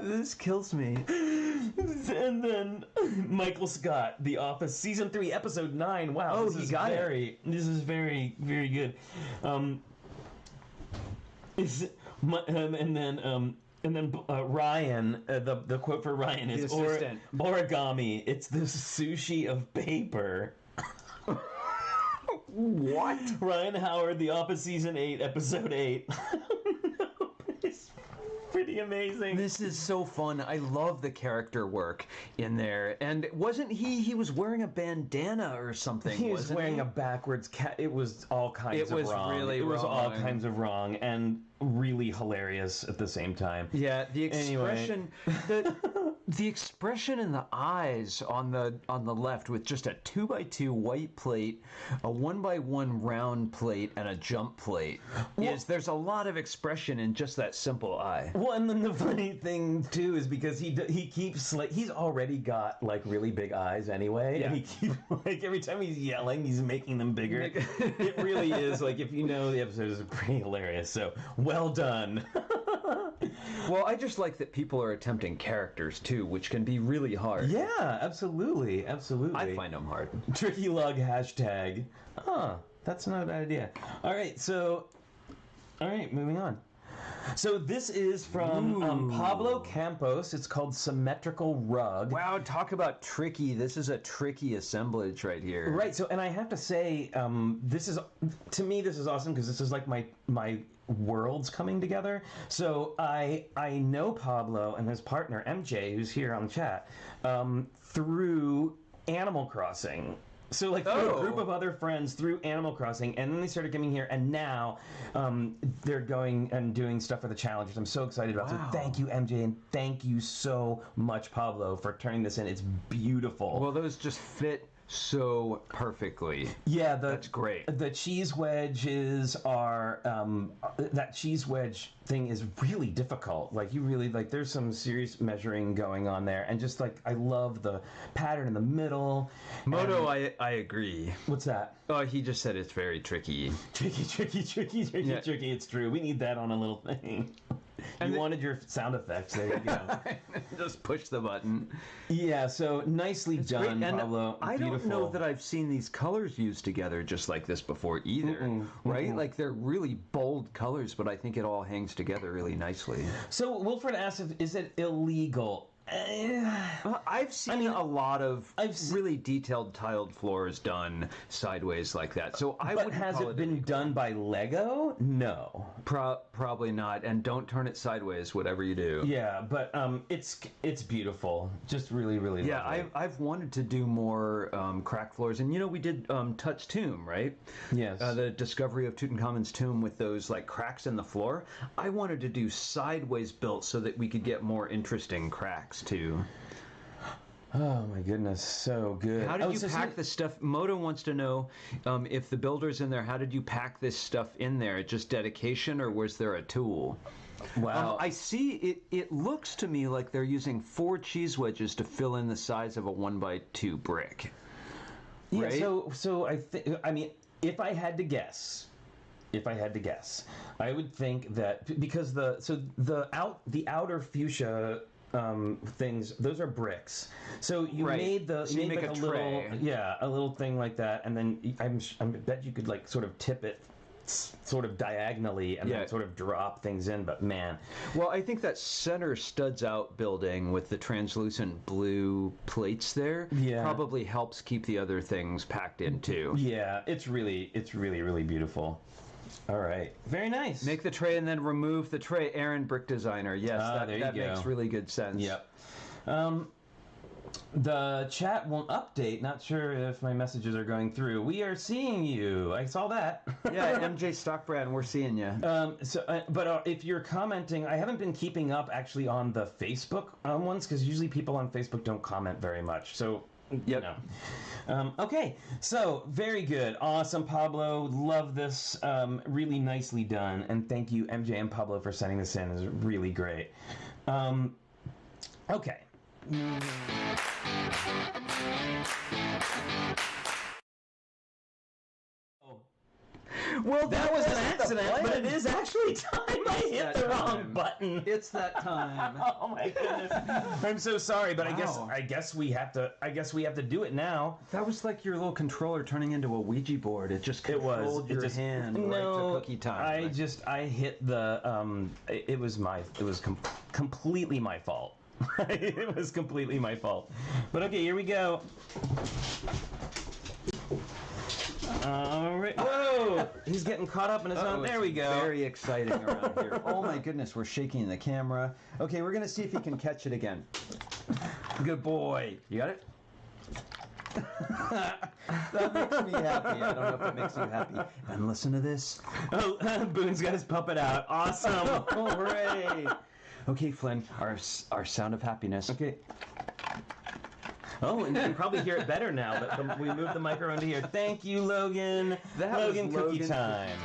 This kills me. And then Michael Scott, The Office, Season 3, Episode 9. Wow, this is very, very good. And then Ryan, the quote for Ryan is origami. It's the sushi of paper. What? Ryan Howard, The Office, Season 8, Episode 8. It's pretty amazing. This is so fun. I love the character work in there. And wasn't he was wearing a bandana or something? He was wearing a backwards cap. It was all kinds of wrong. It was all kinds of wrong and really hilarious at the same time. Yeah, the expression, the expression in the eyes on the left with just a 2x2 white plate, a 1x1 round plate, and a jump plate. There's a lot of expression in just that simple eye. Well, and then the funny thing too is because he keeps like he's already got like really big eyes anyway, and he keeps like every time he's yelling, he's making them bigger. It really is like if you know the episode is pretty hilarious. So well done. Well, I just like that people are attempting characters too, which can be really hard. Yeah, absolutely. I find them hard. Tricky Lug hashtag. That's not a bad idea. All right, moving on. So this is from Pablo Campos. It's called Symmetrical Rug. Wow, talk about tricky. This is a tricky assemblage right here. Right. So, and I have to say, this is awesome because this is like my worlds coming together. So I know Pablo and his partner MJ, who's here on the chat, through Animal Crossing. So like through a group of other friends through Animal Crossing, and then they started coming here, and now they're going and doing stuff for the challenge, which I'm so excited about. So thank you, MJ, and thank you so much, Pablo, for turning this in. It's beautiful. Well, those just fit so perfectly. Yeah, that's great. The cheese wedges are that cheese wedge thing is really difficult. Like you really there's some serious measuring going on there, and just like I love the pattern in the middle. Moto, I agree. What's that? Oh, he just said it's very tricky. Tricky. It's true. We need that on a little thing. You wanted your sound effects. There you go. Just push the button. Yeah, so nicely done, Pablo. I don't know that I've seen these colors used together just like this before either, right? Like they're really bold colors, but I think it all hangs together really nicely. So Wilfred asked, is it illegal? I've seen a lot of really detailed tiled floors done sideways like that. So But has it been done by Lego? No. Probably not. And don't turn it sideways, whatever you do. Yeah, but it's beautiful. Just really, really lovely. Yeah, I've wanted to do more crack floors. And we did Tut's tomb, right? Yes. The discovery of Tutankhamun's tomb with those like cracks in the floor. I wanted to do sideways built so that we could get more interesting cracks too. Oh my goodness, so good. How did you pack this stuff? Moto wants to know if the builder's in there, how did you pack this stuff in there? Just dedication, or was there a tool? Wow. I see it looks to me like they're using 4 cheese wedges to fill in the size of a 1x2 brick. Yeah, right? so I mean, if I had to guess, I would think that because the outer fuchsia things, those are bricks. So you made you made like a little thing like that, and then I bet you could like sort of tip it sort of diagonally and then sort of drop things in, but man. Well, I think that center studs out building with the translucent blue plates there probably helps keep the other things packed in too. Yeah, it's really, really beautiful. All right. Very nice. Make the tray and then remove the tray. Aaron, brick designer. Yes, that makes really good sense. Yep. The chat won't update. Not sure if my messages are going through. We are seeing you. I saw that. Yeah, MJ Stockbrand, we're seeing you. But if you're commenting, I haven't been keeping up actually on the Facebook ones because usually people on Facebook don't comment very much. So. Okay, so very good. Awesome, Pablo. Love this. Really nicely done. And thank you, MJ and Pablo, for sending this in. It's really great. Okay. Well, that was an accident, but it is actually time. I hit the wrong button. It's that time. Oh my goodness! I'm so sorry, but I guess we have to do it now. That was like your little controller turning into a Ouija board. It just controlled your hand right to cookie time. I hit the. It was completely my fault. It was completely my fault. But okay, here we go. All right. Whoa! He's getting caught up in his own. There we go. Very exciting around here. Oh my goodness, we're shaking the camera. Okay, we're gonna see if he can catch it again. Good boy. You got it? That makes me happy. I don't know if it makes you happy. And listen to this. Oh, Boone's got his puppet out. Awesome. Hooray! Okay, Flynn, our sound of happiness. Okay. Oh, and you can probably hear it better now that we moved the microphone to here. Thank you, Logan. Logan cookie time.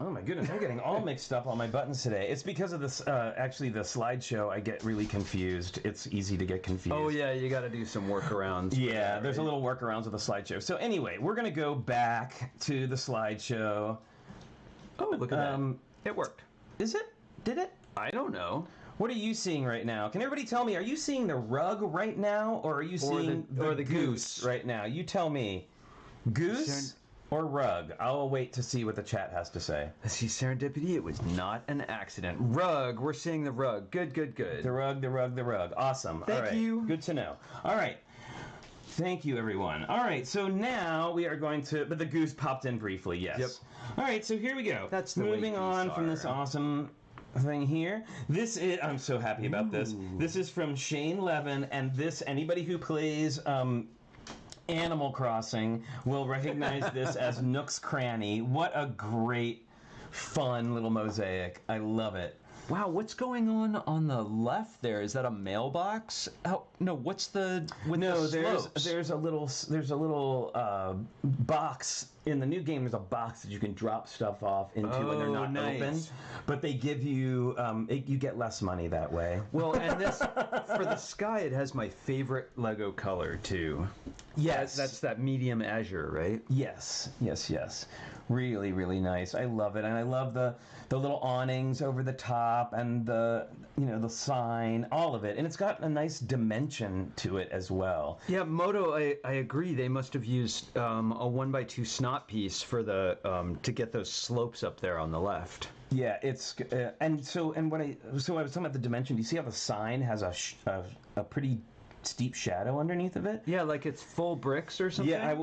Oh my goodness, I'm getting all mixed up on my buttons today. It's because of this, actually the slideshow, I get really confused. It's easy to get confused. Oh yeah, you gotta do some workarounds. Yeah, there's a little workarounds with the slideshow. So anyway, we're gonna go back to the slideshow. Oh, look at that. It worked. Is it? Did it? I don't know. What are you seeing right now? Can everybody tell me, are you seeing the rug right now, or are you seeing the goose right now? You tell me. Goose or rug? I'll wait to see what the chat has to say. See, serendipity, it was not an accident. Rug, we're seeing the rug. Good. The rug. Awesome. Thank you. Good to know. All right. Thank you, everyone. All right, so now we are going to... But the goose popped in briefly, yes. Yep. All right, so here we go. That's the Moving on from this awesome thing here. This is... I'm so happy about this. This is from Shane Levin, and this... Anybody who plays... Animal Crossing will recognize this as Nooks Cranny. What a great, fun little mosaic. I love it. Wow, what's going on the left there? Is that a mailbox? Oh, no, what's the there's a little box in the new game. There's a box that you can drop stuff off into when they're not open. But they give you you get less money that way. Well, and this for the sky, it has my favorite Lego color too. Yes, that's that medium azure, right? Yes. Really, really nice. I love it, and I love the little awnings over the top and the sign, all of it, and it's got a nice dimension to it as well. Yeah, Moto, I agree. They must have used a 1x2 snot piece for the to get those slopes up there on the left. Yeah, it's I was talking about the dimension. Do you see how the sign has a pretty steep shadow underneath of it? Yeah, like it's full bricks or something. Yeah,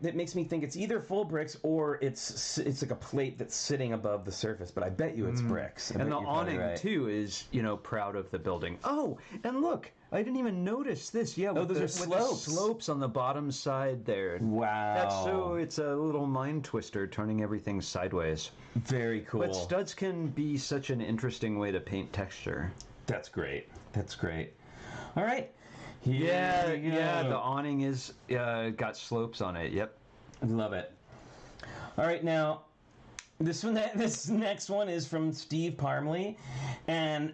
it makes me think it's either full bricks or it's like a plate that's sitting above the surface. But I bet you it's bricks. And the awning too is proud of the building. Oh, and look, I didn't even notice this. Yeah, those are slopes. With the slopes on the bottom side there. Wow. It's a little mind twister, turning everything sideways. Very cool. But studs can be such an interesting way to paint texture. That's great. All right. Yeah, the awning is got slopes on it. Yep. I love it. All right, now this next one is from Steve Parmley, and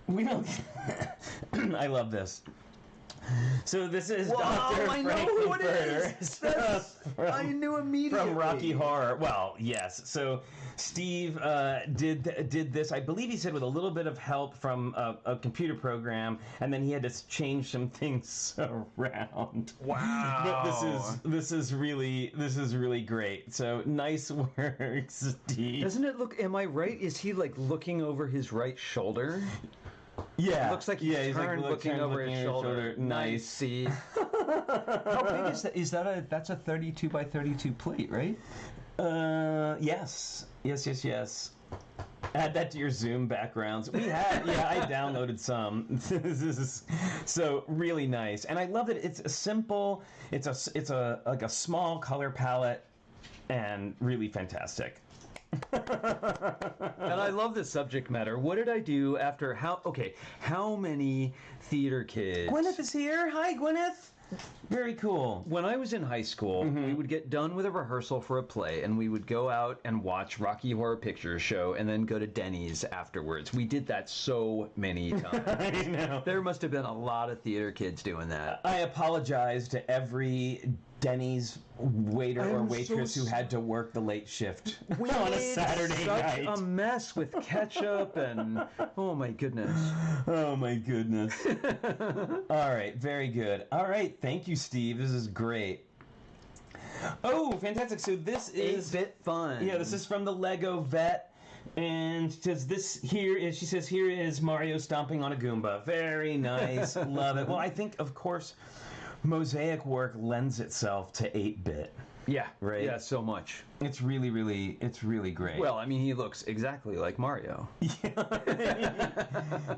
we don't. I love this. So this is Dr. I know who it is. I knew immediately. From Rocky Horror. Well, yes. So Steve did this, I believe he said, with a little bit of help from a computer program, and then he had to change some things around. Wow. But this is really great. So nice work, Steve. Doesn't it look, am I right? Is he like looking over his right shoulder? Yeah. It looks like he's turned looking over his shoulder. Nice. See. How big is that? Is that that's a 32 by 32 plate, right? Yes. Add that to your Zoom backgrounds. I downloaded some. This is so really nice, and I love it. It's a simple. It's a like a small color palette, and really fantastic. And I love the subject matter. What did I do after how many theater kids? Gwyneth is here. Hi, Gwyneth. Very cool. When I was in high school, we would get done with a rehearsal for a play, and we would go out and watch Rocky Horror Picture Show, and then go to Denny's afterwards. We did that so many times. I know. There must have been a lot of theater kids doing that. I apologize to every Denny's waiter or waitress who had to work the late shift on a Saturday night. Such a mess with ketchup and oh my goodness. All right, very good. All right, thank you, Steve. This is great. Oh, fantastic. So this is 8-bit fun. Yeah, this is from the Lego Vette. And she says here is Mario stomping on a Goomba. Very nice. Love it. Well, I think, of course, mosaic work lends itself to 8-bit. Yeah. Right? Yeah, so much. It's really great. Well, I mean, he looks exactly like Mario. Yeah.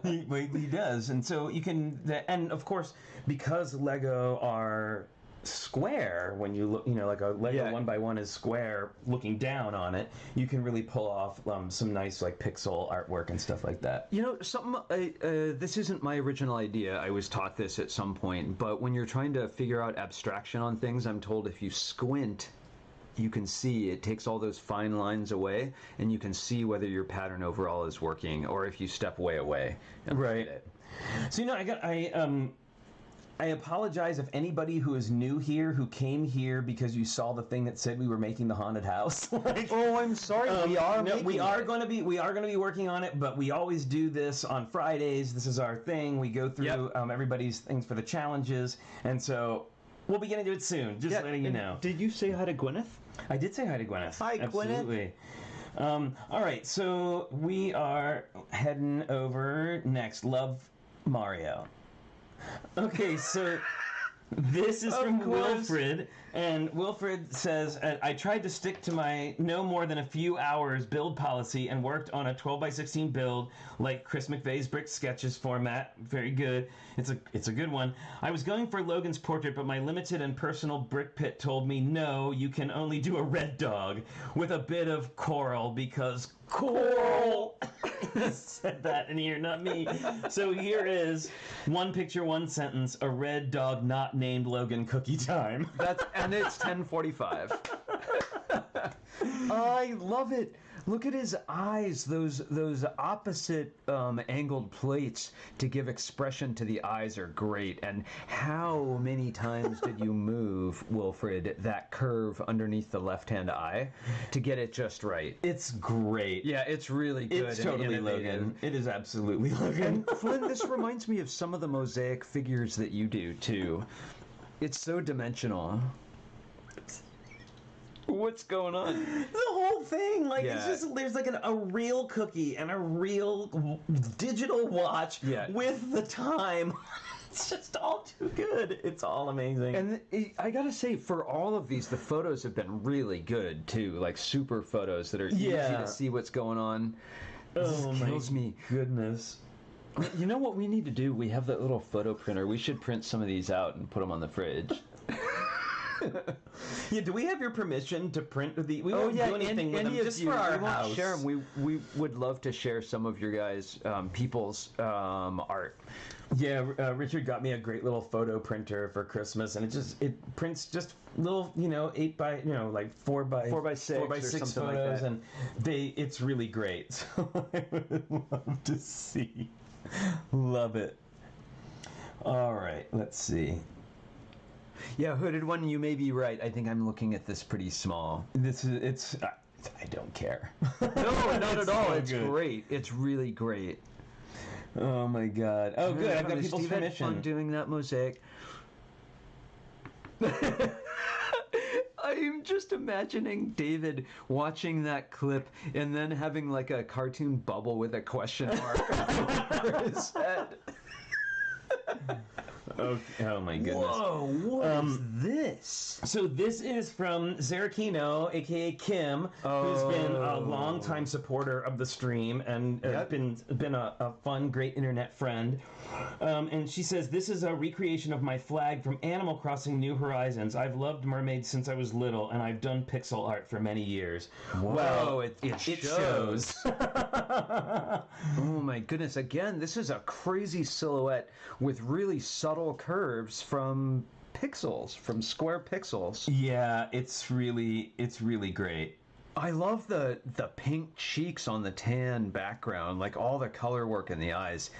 he does. And so you can, and of course, because Lego are square, when you look, like a Lego 1x1 is square looking down on it, you can really pull off some nice like pixel artwork and stuff like that. This isn't my original idea. I was taught this at some point, but when you're trying to figure out abstraction on things, I'm told if you squint, you can see it takes all those fine lines away, and you can see whether your pattern overall is working, or if you step way away. Right. So I apologize if anybody who is new here, who came here because you saw the thing that said we were making the haunted house. Like, oh, I'm sorry. We are going to be working on it, but we always do this on Fridays. This is our thing. We go through everybody's things for the challenges, and so we'll be getting to it soon. Just letting you know. Did you say hi to Gwyneth? I did say hi to Gwyneth. Hi, Absolutely. Gwyneth. All right, so we are heading over next. Love Mario. Okay, so this is from Wilfred, and Wilfred says, I tried to stick to my no more than a few hours build policy and worked on a 12x16 build like Chris McVeigh's brick sketches format. Very good. It's a good one. I was going for Logan's portrait, but my limited and personal brick pit told me, no, you can only do a red dog with a bit of coral because coral said that in here, not me. So here is one picture, one sentence, a red dog not named Logan cookie time. And it's 10:45. I love it. Look at his eyes, those opposite angled plates to give expression to the eyes are great. And how many times did you move, Wilfred, that curve underneath the left-hand eye to get it just right? It's great. Yeah, it's really good. It's totally Logan. It is absolutely Logan. And Flynn, this reminds me of some of the Mosaic figures that you do, too. It's so dimensional. What's going on? The whole thing, like, it's just, there's like a real cookie and a real digital watch with the time. It's just all too good. It's all amazing. And I gotta say, for all of these, the photos have been really good, too. Like, super photos that are easy to see what's going on. Oh, this kills me. Goodness. You know what we need to do? We have that little photo printer. We should print some of these out and put them on the fridge. Yeah, do we have your permission to print the? We won't do anything with them just for our house. Won't share them. We would love to share some of your guys' people's art. Yeah, Richard got me a great little photo printer for Christmas, and it prints just little, 8 by, like 4 by 6 photos, like and it's really great. So I would love to see. Love it. All right, let's see. Yeah, hooded one, you may be right. I think I'm looking at this pretty small. I don't care. No, not at all. It's great. It's really great. Oh my god. Oh, good. I've got people's permission. Fun doing that mosaic. I'm just imagining David watching that clip and then having like a cartoon bubble with a question mark over his head. Oh my goodness. Whoa, what is this? So this is from Zarakino, aka Kim, who's been a longtime supporter of the stream and been a fun, great internet friend. And she says, this is a recreation of my flag from Animal Crossing New Horizons. I've loved mermaids since I was little, and I've done pixel art for many years. Whoa, well, it shows. Oh my goodness. Again, this is a crazy silhouette with really subtle curves from pixels, from square pixels. Yeah, it's really great. I love the pink cheeks on the tan background, like all the color work in the eyes.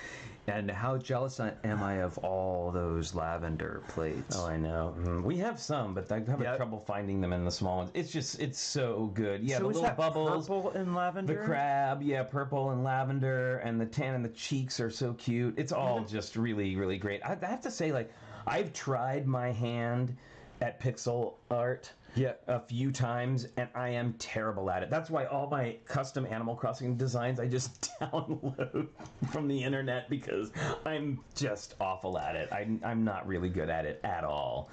And how jealous am I of all those lavender plates? Oh, I know. We have some, but I have trouble finding them in the small ones. It's so good. Yeah, so the little bubbles. Purple and lavender? The crab, purple and lavender, and the tan and the cheeks are so cute. It's all just really, really great. I have to say, like, I've tried my hand at pixel art a few times, and I am terrible at it. That's why all my custom Animal Crossing designs I just download from the internet, because I'm just awful at it. I'm not really good at it at all.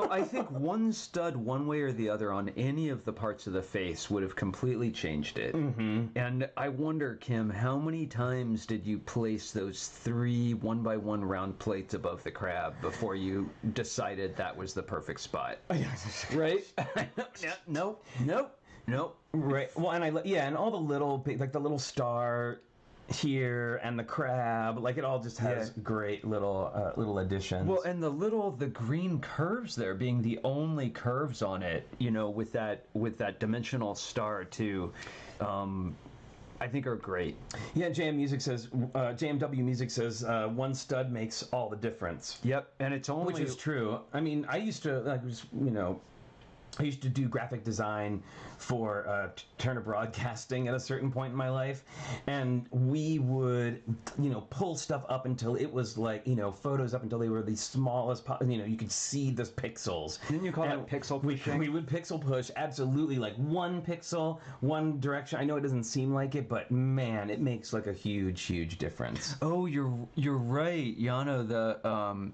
I think one stud one way or the other on any of the parts of the face would have completely changed it. Mm-hmm. And I wonder, Kim, how many times did you place those 3 1x1 round plates above the crab before you decided that was the perfect spot? Right? Nope. Right. Well, and all the little, like the little star here and the crab, like it all just has great little additions. Well, and the green curves there being the only curves on it, with that dimensional star too. I think are great. Yeah, JMW Music says one stud makes all the difference. Yep, and it's only... Which is true. I mean, I used to, I used to do graphic design for Turner Broadcasting at a certain point in my life, and we would, pull stuff up until it was like, photos up until they were the smallest, you could see the pixels. Didn't you call that pixel pushing? We would pixel push, absolutely, like 1 pixel, one direction. I know it doesn't seem like it, but man, it makes like a huge, huge difference. Oh, you're right, Yano.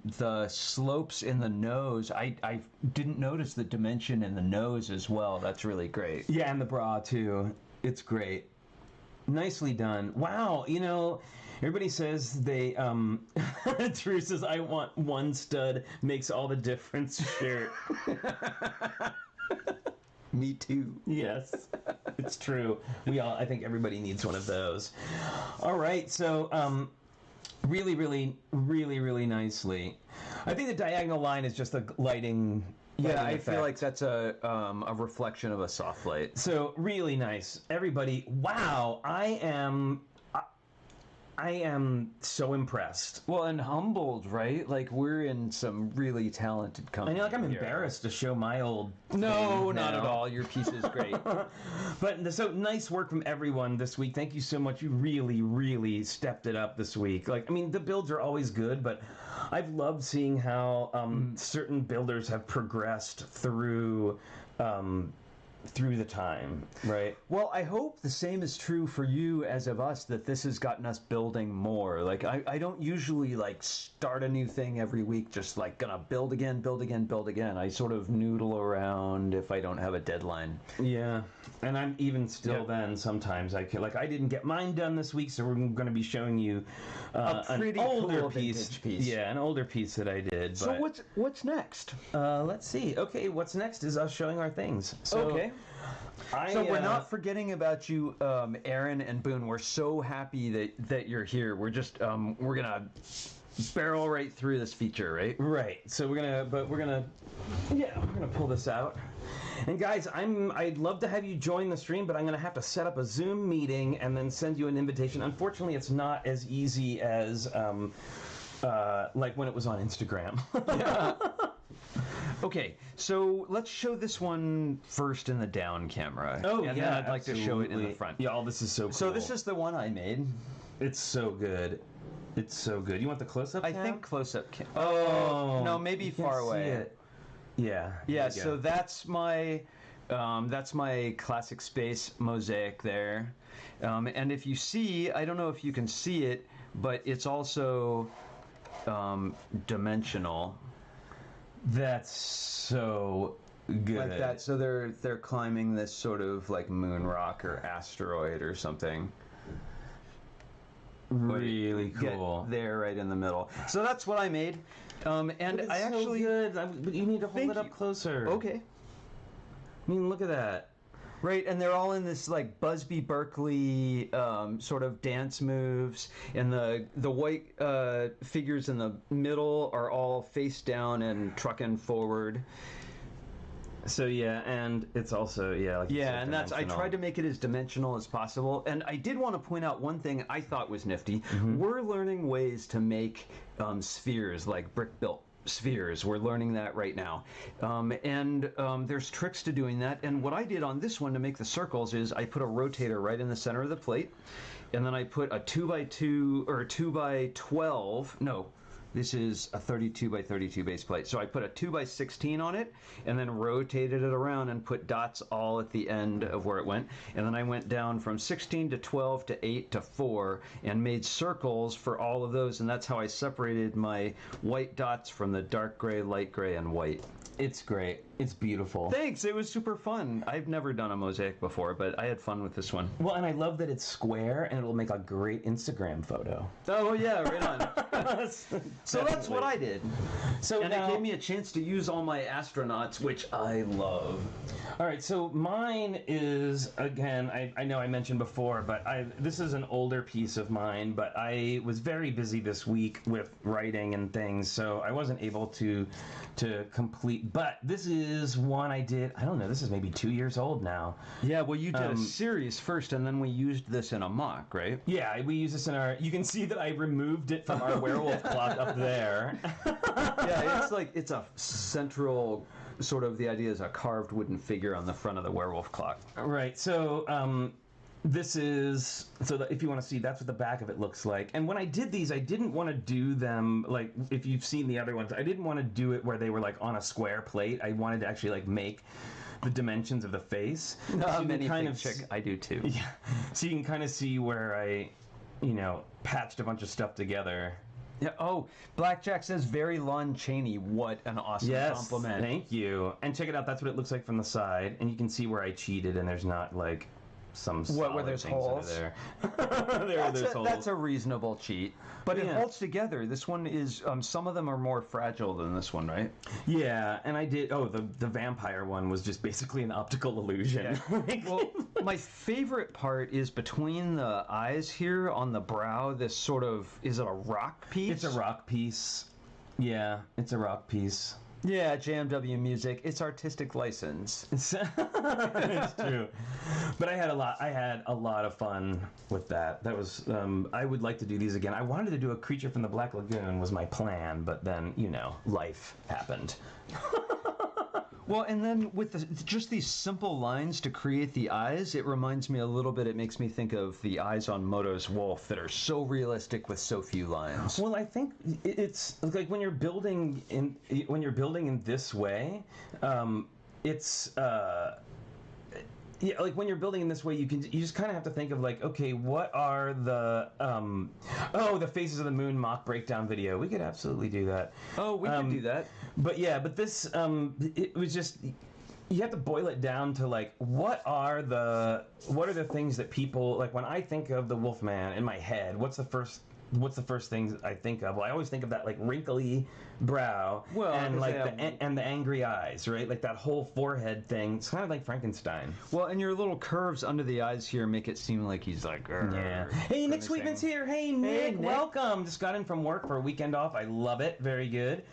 The slopes in the nose. I didn't notice the dimension in the nose as well. That's really great. Yeah, and the bra too. It's great. Nicely done. Wow, everybody says they Drew says I want one stud makes all the difference shirt. Me too. Yes. It's true. I think everybody needs one of those. All right, so really, really, really, really nicely. I think the diagonal line is just the lighting. Yeah, I feel like that's a reflection of a soft light. So really nice, everybody. Wow, I am so impressed. Well, and humbled, right? Like we're in some really talented company. I know, I'm embarrassed to show my old. No, not at all. Your piece is great. But so nice work from everyone this week. Thank you so much. You really, really stepped it up this week. The builds are always good, but I've loved seeing how certain builders have progressed through the time, right? Well, I hope the same is true for you as of us, that this has gotten us building more. Like, I don't usually, start a new thing every week, just, gonna build again. I sort of noodle around if I don't have a deadline. Yeah, and I'm even still then, sometimes I didn't get mine done this week, so we're going to be showing you a pretty an older cool piece. Yeah, an older piece that I did. So what's next? Let's see. Okay, what's next is us showing our things. So, okay. So we're not forgetting about you, Aaron and Boone. We're so happy that you're here. We're just we're gonna barrel right through this feature, right? Right. So we're gonna pull this out. And guys, I'd love to have you join the stream, but I'm gonna have to set up a Zoom meeting and then send you an invitation. Unfortunately, it's not as easy as like when it was on Instagram. Yeah. Okay, so let's show this one first in the down camera. Oh, and yeah, then I'd like to show it in the front. Yeah, all this is so cool. So this is the one I made. It's so good. It's so good. You want the close-up I cam? think close-up cam. Oh, no, maybe far away. Yeah. Yeah, so that's my classic space mosaic there. And if you see, I don't know if you can see it, but it's also dimensional. That's so good. Like that. So they're climbing this sort of moon rock or asteroid or something. Really cool. Get there right in the middle. So that's what I made. And I actually so good. But you need to hold it up closer. Okay. I mean, look at that. Right, and they're all in this Busby Berkeley sort of dance moves, and the white figures in the middle are all face down and trucking forward. So yeah, and it's also and that's I tried to make it as dimensional as possible, and I did want to point out one thing I thought was nifty. Mm-hmm. We're learning ways to make spheres, like brick built spheres. We're learning that right now, and there's tricks to doing that. And what I did on this one to make the circles is I put a rotator right in the center of the plate, and then I put a 2x2 or 2x12. No, this is a 32 by 32 base plate. So I put a 2x16 on it, and then rotated it around and put dots all at the end of where it went. And then I went down from 16 to 12 to 8 to 4 and made circles for all of those. And that's how I separated my white dots from the dark gray, light gray, and white. It's great. It's beautiful. Thanks. It was super fun. I've never done a mosaic before, but I had fun with this one. Well, and I love that it's square, and it'll make a great Instagram photo. Oh, yeah, right on. So that's what I did. So and it gave me a chance to use all my astronauts, which I love. All right, so mine is, again, I know I mentioned before, but this is an older piece of mine, but I was very busy this week with writing and things, so I wasn't able to complete week. But this is one I did, I don't know, this is maybe 2 years old now. Yeah, well, you did a series first, and then we used this in a mock, right? Yeah, we use this in our... You can see that I removed it from our werewolf clock up there. Yeah, it's a central... Sort of the idea is a carved wooden figure on the front of the werewolf clock. Right, so this is... So that if you want to see, that's what the back of it looks like. And when I did these, I didn't want to do them, like, if you've seen the other ones, I didn't want to do it where they were, like, on a square plate. I wanted to actually, like, make the dimensions of the face. So many kind of chick, I do too. Yeah, so you can kind of see where I, patched a bunch of stuff together. Yeah. Oh, Blackjack says very Lon Chaney. What an awesome compliment. Thank you. And check it out. That's what it looks like from the side. And you can see where I cheated, and there's not like some where there's holes. There. There's holes. That's a reasonable cheat. But it holds together. This one is. Some of them are more fragile than this one, right? Yeah. And I did. Oh, the vampire one was just basically an optical illusion. Yeah. Well, my favorite part is between the eyes here on the brow. This sort of is it a rock piece? It's a rock piece. Yeah, it's a rock piece. Yeah, JMW Music. It's artistic license. It's true. But I had a lot of fun with that. That was I would like to do these again. I wanted to do a Creature from the Black Lagoon was my plan, but then, life happened. Well, and then with just these simple lines to create the eyes, it reminds me a little bit, it makes me think of the eyes on Moto's wolf that are so realistic with so few lines. Well, I think it's like when you're building in this way, it's yeah, like when you're building in this way, you just kind of have to think of like, okay, what are the the Faces of the Moon mock breakdown video? We could absolutely do that. Oh, we could do that. But yeah, but this it was just, you have to boil it down to like, what are the things that people like when I think of the Wolfman in my head? What's the first things I think of? Well, I always think of that like wrinkly brow, and like the angry eyes, right? Like that whole forehead thing. It's kind of like Frankenstein. Well, and your little curves under the eyes here make it seem like he's like, yeah. Hey, Nick Sweetman's here. Hey, Nick, welcome. Just got in from work for a weekend off. I love it. Very good.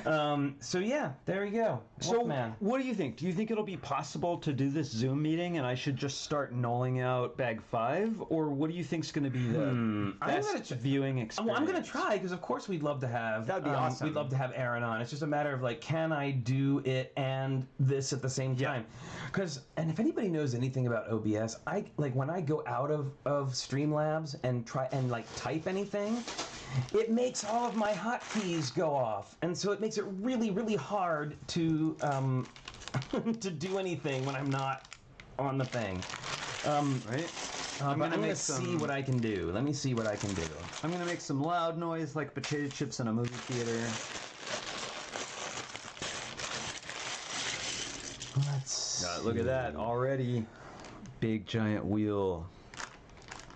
So yeah, there you go. Wolfman. So what do you think? Do you think it'll be possible to do this Zoom meeting and I should just start knolling out bag 5? Or what do you think's going to be the best viewing experience? Well, I'm going to try, because of course we'd love to have... That'd be awesome. We'd love to have Aaron on. It's just a matter of like, can I do it and this at the same time? And if anybody knows anything about OBS, when I go out of Streamlabs and try and like type anything, it makes all of my hotkeys go off, and so it makes it really, really hard to to do anything when I'm not on the thing. Right? I'm gonna see what I can do. Let me see what I can do. I'm gonna make some loud noise like potato chips in a movie theater. Look at that already. Big giant wheel.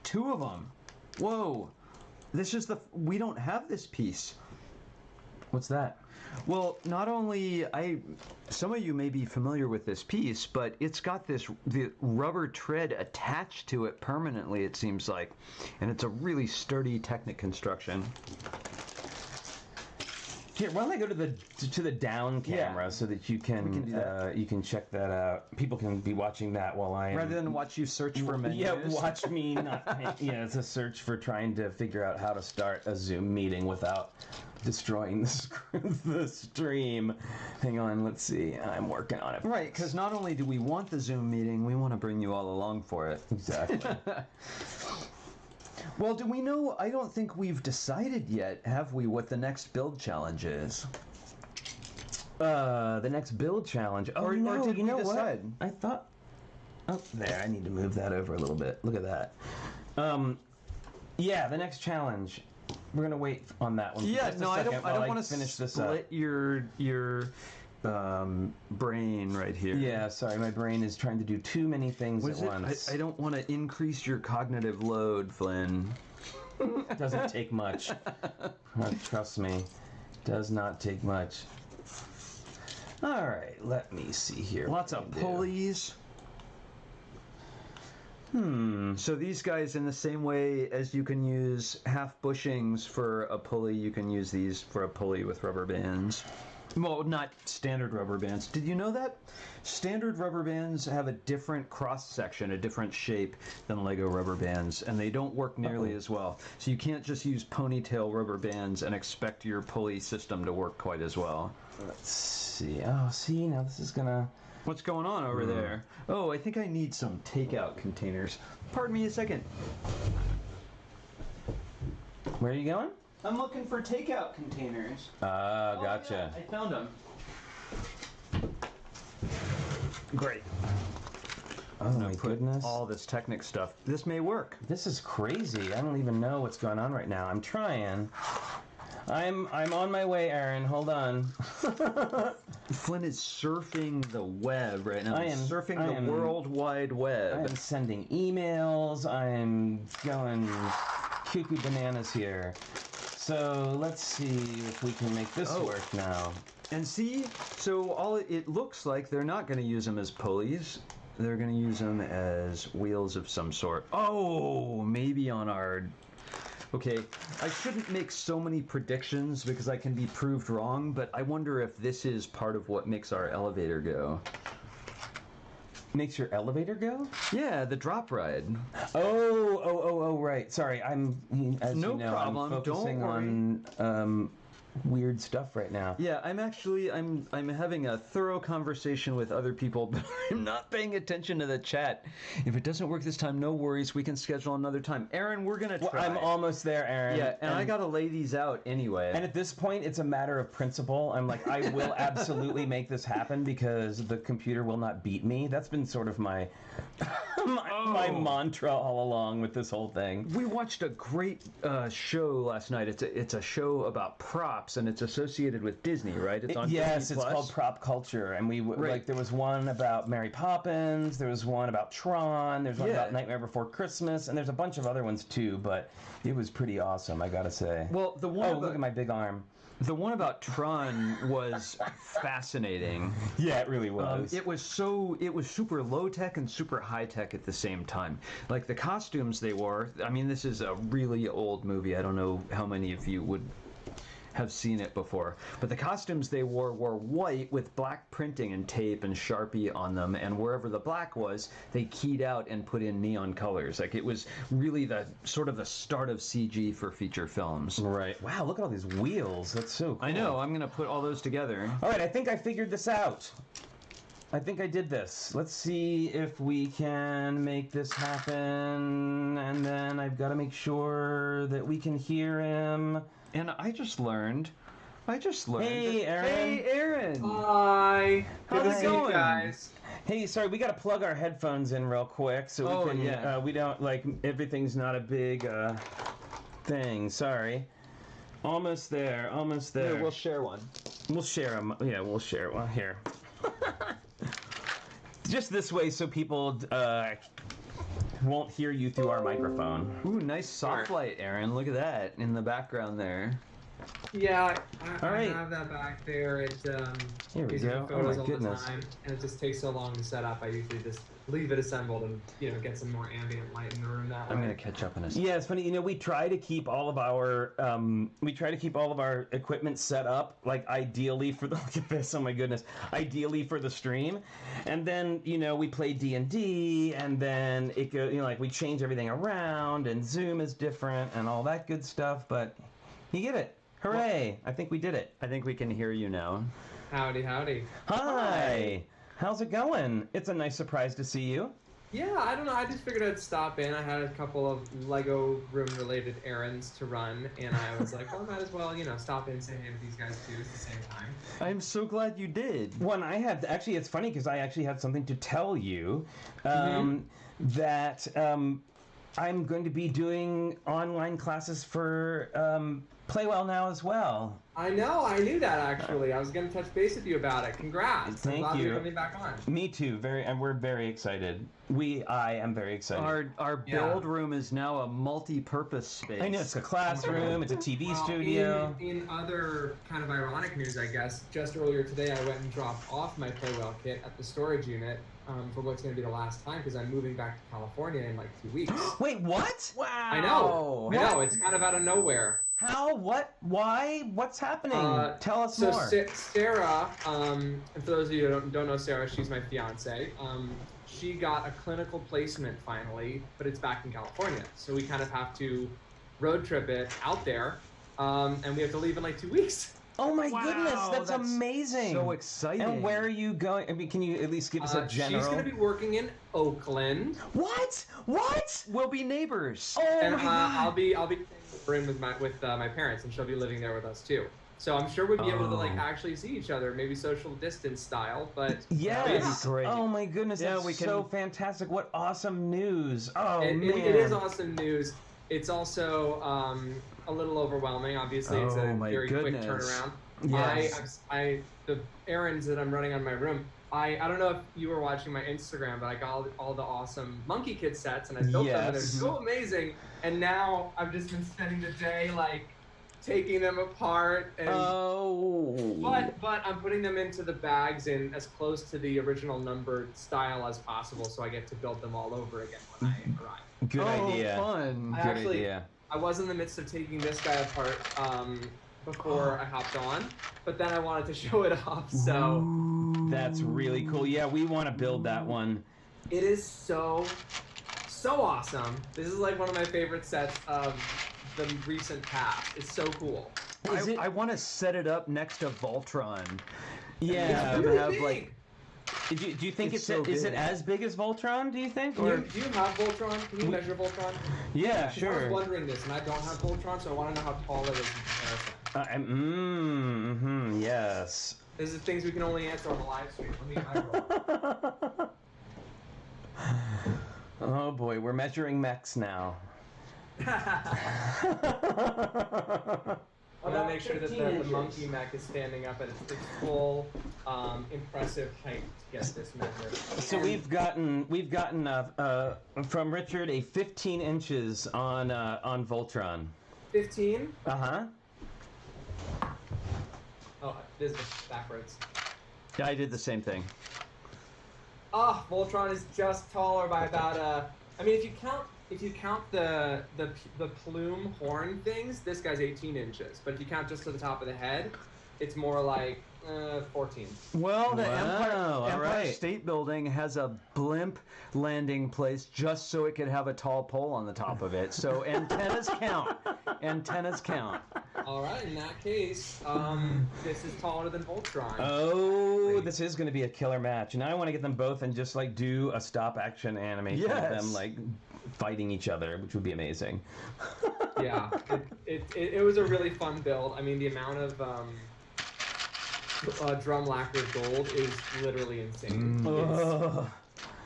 2 of them. Whoa. This is we don't have this piece. What's that? Well, not only some of you may be familiar with this piece, but it's got the rubber tread attached to it permanently, it seems like, and it's a really sturdy Technic construction. Here, why don't I go to the down camera so that you can check that out. People can be watching that while I am... Rather than watch you search for menus. Yeah, watch me not... Yeah, it's a search for trying to figure out how to start a Zoom meeting without destroying the stream. Hang on, let's see. I'm working on it. Right, because not only do we want the Zoom meeting, we want to bring you all along for it. Exactly. Well, do we know? I don't think we've decided yet, have we, what the next build challenge is? The next build challenge? Oh, or did we decide? What? I thought... Oh, there, I need to move that over a little bit. Look at that. Yeah, the next challenge. We're going to wait on that one. Yeah, no, I don't want to finish this split your brain right here. Yeah, sorry, my brain is trying to do too many things at once. I don't want to increase your cognitive load, Flynn. Doesn't take much. Trust me, does not take much. All right, let me see here. Lots of pulleys. So these guys, in the same way as you can use half bushings for a pulley, you can use these for a pulley with rubber bands. Well, not standard rubber bands. Did you know that? Standard rubber bands have a different cross-section, a different shape than Lego rubber bands, and they don't work nearly as well. So you can't just use ponytail rubber bands and expect your pulley system to work quite as well. Let's see. Oh, see, now this is gonna... What's going on over there? Oh, I think I need some takeout containers. Pardon me a second. Where are you going? I'm looking for takeout containers. Gotcha. I found them. Great. Oh my goodness. All this Technic stuff. This may work. This is crazy. I don't even know what's going on right now. I'm trying. I'm on my way, Aaron. Hold on. Flynn is surfing the web right now. I am surfing the World Wide Web. I am sending emails. I'm going cuckoo bananas here. So let's see if we can make this work now. And see, so it looks like they're not going to use them as pulleys. They're going to use them as wheels of some sort. Oh, maybe on our... Okay, I shouldn't make so many predictions because I can be proved wrong, but I wonder if this is part of what makes our elevator go. Makes your elevator go? Yeah, the drop ride. Oh, right. Sorry, I'm, as no you know, problem. I'm focusing on weird stuff right now. Yeah, I'm having a thorough conversation with other people, but I'm not paying attention to the chat. If it doesn't work this time, no worries. We can schedule another time. Aaron, we're going to try. I'm almost there, Aaron. Yeah, and I got to lay these out anyway. And at this point, it's a matter of principle. I'm like, I will absolutely make this happen because the computer will not beat me. That's been sort of my my mantra all along with this whole thing. We watched a great show last night. It's a show about props, and it's associated with Disney, right? It's on yes, Disney+. It's called Prop Culture, and we like there was one about Mary Poppins, there was one about Tron, there's one about Nightmare Before Christmas, and there's a bunch of other ones too. But it was pretty awesome, I gotta say. Well, the one look at my big arm. The one about Tron was fascinating. Yeah, it really was. It was super low tech and super high tech at the same time. Like the costumes they wore. I mean, this is a really old movie. I don't know how many of you would have seen it before, but the costumes they wore were white with black printing and tape and Sharpie on them, and wherever the black was, they keyed out and put in neon colors. Like it was really the sort of the start of CG for feature films. Right. Wow, look at all these wheels. That's so cool. I know. I'm gonna put all those together. All right, I think I figured this out. I think I did this. Let's see if we can make this happen, and then I've got to make sure that we can hear him. And I just learned. Hey, Aaron. Hey, Aaron. Hi. How's it going, guys? Hey, sorry, we got to plug our headphones in real quick so we can. We don't like everything's not a big thing. Sorry. Almost there. Here, we'll share one. We'll share them. Yeah, we'll share one here. Just this way, so people won't hear you through our microphone. Ooh, nice soft light, Aaron. Look at that in the background there. Yeah, I have that back there. It Here we go. photos Oh my all goodness. the time, and it just takes so long to set up. I usually just leave it assembled and get some more ambient light in the room that way. I'm gonna catch up in a second. Yeah, it's funny. We try to keep all of our equipment set up like ideally for the look at this. Oh my goodness, ideally for the stream, and then we play D&D, and then it go like we change everything around, and Zoom is different, and all that good stuff. But you get it. Hooray! I think we did it. I think we can hear you now. Howdy, howdy. Hi. How's it going? It's a nice surprise to see you. Yeah, I don't know. I just figured I'd stop in. I had a couple of Lego room-related errands to run, and I was like, well, I might as well, stop in and say hey to these guys too at the same time. I'm so glad you did. When I had actually, it's funny because I actually had something to tell you that I'm going to be doing online classes for Playwell now as well. I know. I knew that actually. I was going to touch base with you about it. Congrats. Thank I'm glad you. you're coming back on. Me too. And we're very excited. I am very excited. Our build room is now a multi-purpose space. I know, it's a classroom, it's a TV studio. In other kind of ironic news, I guess, just earlier today I went and dropped off my Playwell kit at the storage unit for what's going to be the last time because I'm moving back to California in like 2 weeks. Wait, what? Wow. I know. It's kind of out of nowhere. How How? What? Why? What's happening? Tell us more. So Sarah, and for those of you who don't know Sarah, she's my fiance. She got a clinical placement finally, but it's back in California. So we kind of have to road trip it out there, and we have to leave in like 2 weeks. Oh my goodness, that's amazing! So exciting. And where are you going? I mean, can you at least give us a general? She's going to be working in Oakland. What? What? We'll be neighbors. Oh and my God. I'll be staying with my parents, and she'll be living there with us too. So I'm sure we'd be able to like actually see each other, maybe social distance style. But yes, great. Oh my goodness, Yeah, that's so fantastic! What awesome news! Oh man, it is awesome news. It's also a little overwhelming. Obviously, it's a very quick turnaround. Yes. The errands that I'm running on my room. I don't know if you were watching my Instagram, but I got all the awesome Monkey Kid sets, and I built them, and they're so amazing. And now I've just been spending the day like taking them apart. And, but I'm putting them into the bags in as close to the original numbered style as possible, so I get to build them all over again when I arrive. Good idea. Fun. Good idea. I was in the midst of taking this guy apart before I hopped on, but then I wanted to show it off, so... That's really cool. Yeah, we want to build that one. It is so awesome. This is like one of my favorite sets of the recent past. It's so cool. I want to set it up next to Voltron. Yeah. It's really big. Do you think It's so is it big. as big as Voltron, do you think? Do you have Voltron? Can you measure Voltron? Yeah, 'Cause I sure. was wondering this, and I don't have Voltron, so I want to know how tall it is in comparison. Yes. This is things we can only answer on the live stream. Let me get my roll. Oh boy, we're measuring mechs now. I want to make sure that the monkey mech is standing up at its full, impressive height to get this measure. So we've gotten from Richard a 15 inches on Voltron. 15? Uh-huh. Oh, this is backwards. I did the same thing. Ah, Voltron is just taller by about I mean, if you count the plume horn things, this guy's 18 inches. But if you count just to the top of the head, it's more like 14. Well, the Wow, Empire State Building has a blimp landing place just so it could have a tall pole on the top of it. So antennas count. Antennas count. All right, in that case, this is taller than Voltron. Oh, this is going to be a killer match. And I want to get them both and just like do a stop action animation of them like fighting each other, which would be amazing. Yeah, it was a really fun build. I mean, the amount of drum lacquer gold is literally insane.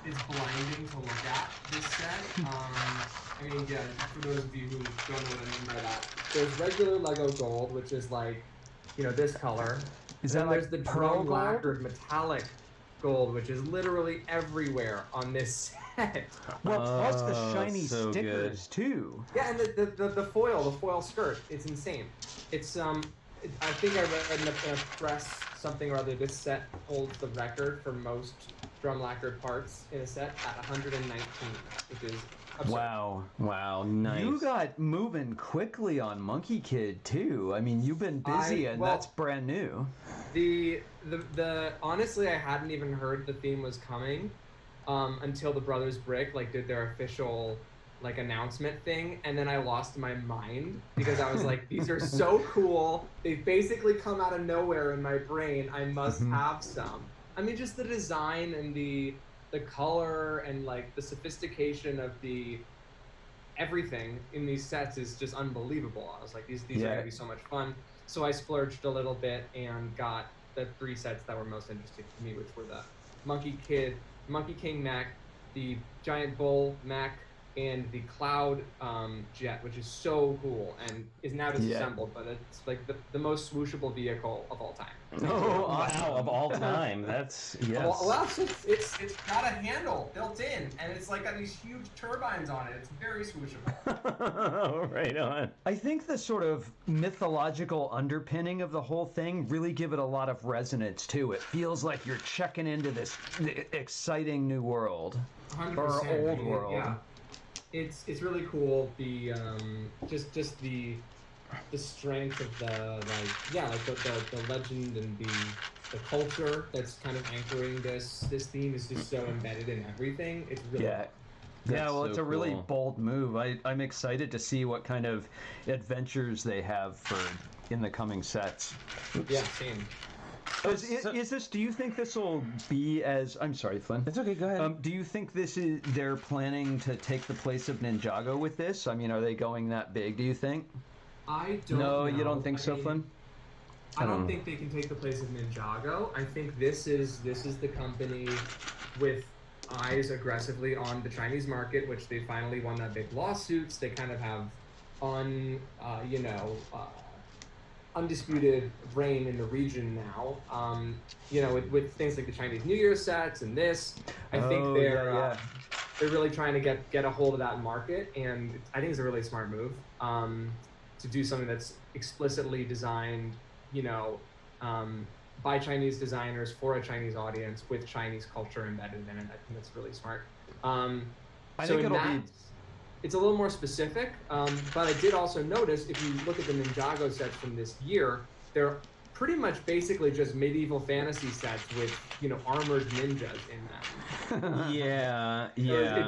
It's blinding to look at this set. I mean, yeah, for those of you who don't know what I mean by that, there's regular Lego gold, which is like, this color. Is that like there's the pearl drum gold? lacquered metallic gold, which is literally everywhere on this set. Well, plus the shiny so stickers too. Yeah, and the foil skirt, it's insane. It's I think I read in a press something or other. This set holds the record for most drum lacquered parts in a set at 119, which is absurd. Wow, nice. You got moving quickly on Monkey Kid too. I mean, you've been busy, and that's brand new. The honestly, I hadn't even heard the theme was coming until the Brothers Brick did their official announcement thing, and then I lost my mind because I was like, these are so cool. They've basically come out of nowhere in my brain. I must have some. I mean, just the design and the color and the sophistication of the everything in these sets is just unbelievable. I was like, these are gonna be so much fun. So I splurged a little bit and got the 3 sets that were most interesting to me, which were the Monkey King mech, the Giant Bull mech, and the Cloud jet, which is so cool and is now disassembled, but it's the most swooshable vehicle of all time. Oh, wow, of all time. That's, yes. Well, it's got a handle built in, and it's got these huge turbines on it. It's very swooshable. Right on. I think the sort of mythological underpinning of the whole thing really give it a lot of resonance too. It feels like you're checking into this exciting new world. 100%. Or old world. Yeah. It's really cool. The just the the strength of the legend and the culture that's kind of anchoring this theme is just so embedded in everything. It's really well, it's a really bold move. I'm excited to see what kind of adventures they have in the coming sets. Yeah, same. Do you think this will be as... I'm sorry, Flynn. It's okay, go ahead. Do you think they're planning to take the place of Ninjago with this? I mean, are they going that big, do you think? I don't know. You don't think so, Flynn? I don't think they can take the place of Ninjago. I think this is the company with eyes aggressively on the Chinese market, which they finally won that big lawsuits. They kind of have undisputed reign in the region now. With things like the Chinese New Year sets and this, I think they're really trying to get a hold of that market, and I think it's a really smart move to do something that's explicitly designed, by Chinese designers for a Chinese audience with Chinese culture embedded in it. I think that's really smart. I think it's a little more specific, but I did also notice, if you look at the Ninjago sets from this year, they're pretty much basically just medieval fantasy sets with, armored ninjas in them.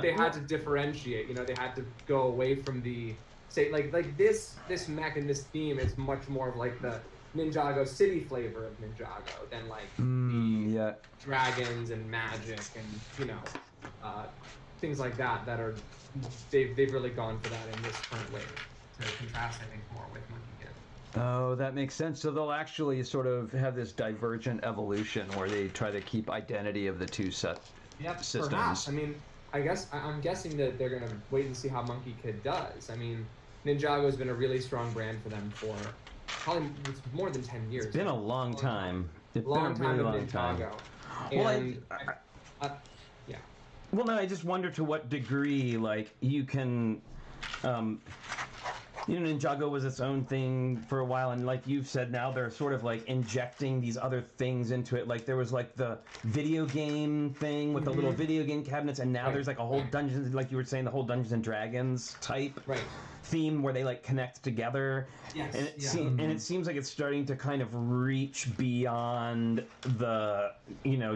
They had to differentiate, they had to go away from like this mech and this theme is much more of like the Ninjago city flavor of Ninjago than like the dragons and magic and, things like that are... They've really gone for that in this current wave to contrast, I think, more with Monkey Kid. Oh, that makes sense. So they'll actually sort of have this divergent evolution where they try to keep identity of the two systems. Perhaps. I mean, I'm guessing that they're gonna wait and see how Monkey Kid does. I mean, Ninjago has been a really strong brand for them for probably more than 10 years. It's been a long time. It's been a really long time. And well, no, I just wonder to what degree, like, you can, Ninjago was its own thing for a while, and like you've said, now they're sort of like injecting these other things into it. Like there was like the video game thing with the little video game cabinets, and now there's like a whole Dungeons, like you were saying, the whole Dungeons and Dragons type theme where they like connect together. Yes. And it seems like it's starting to kind of reach beyond the,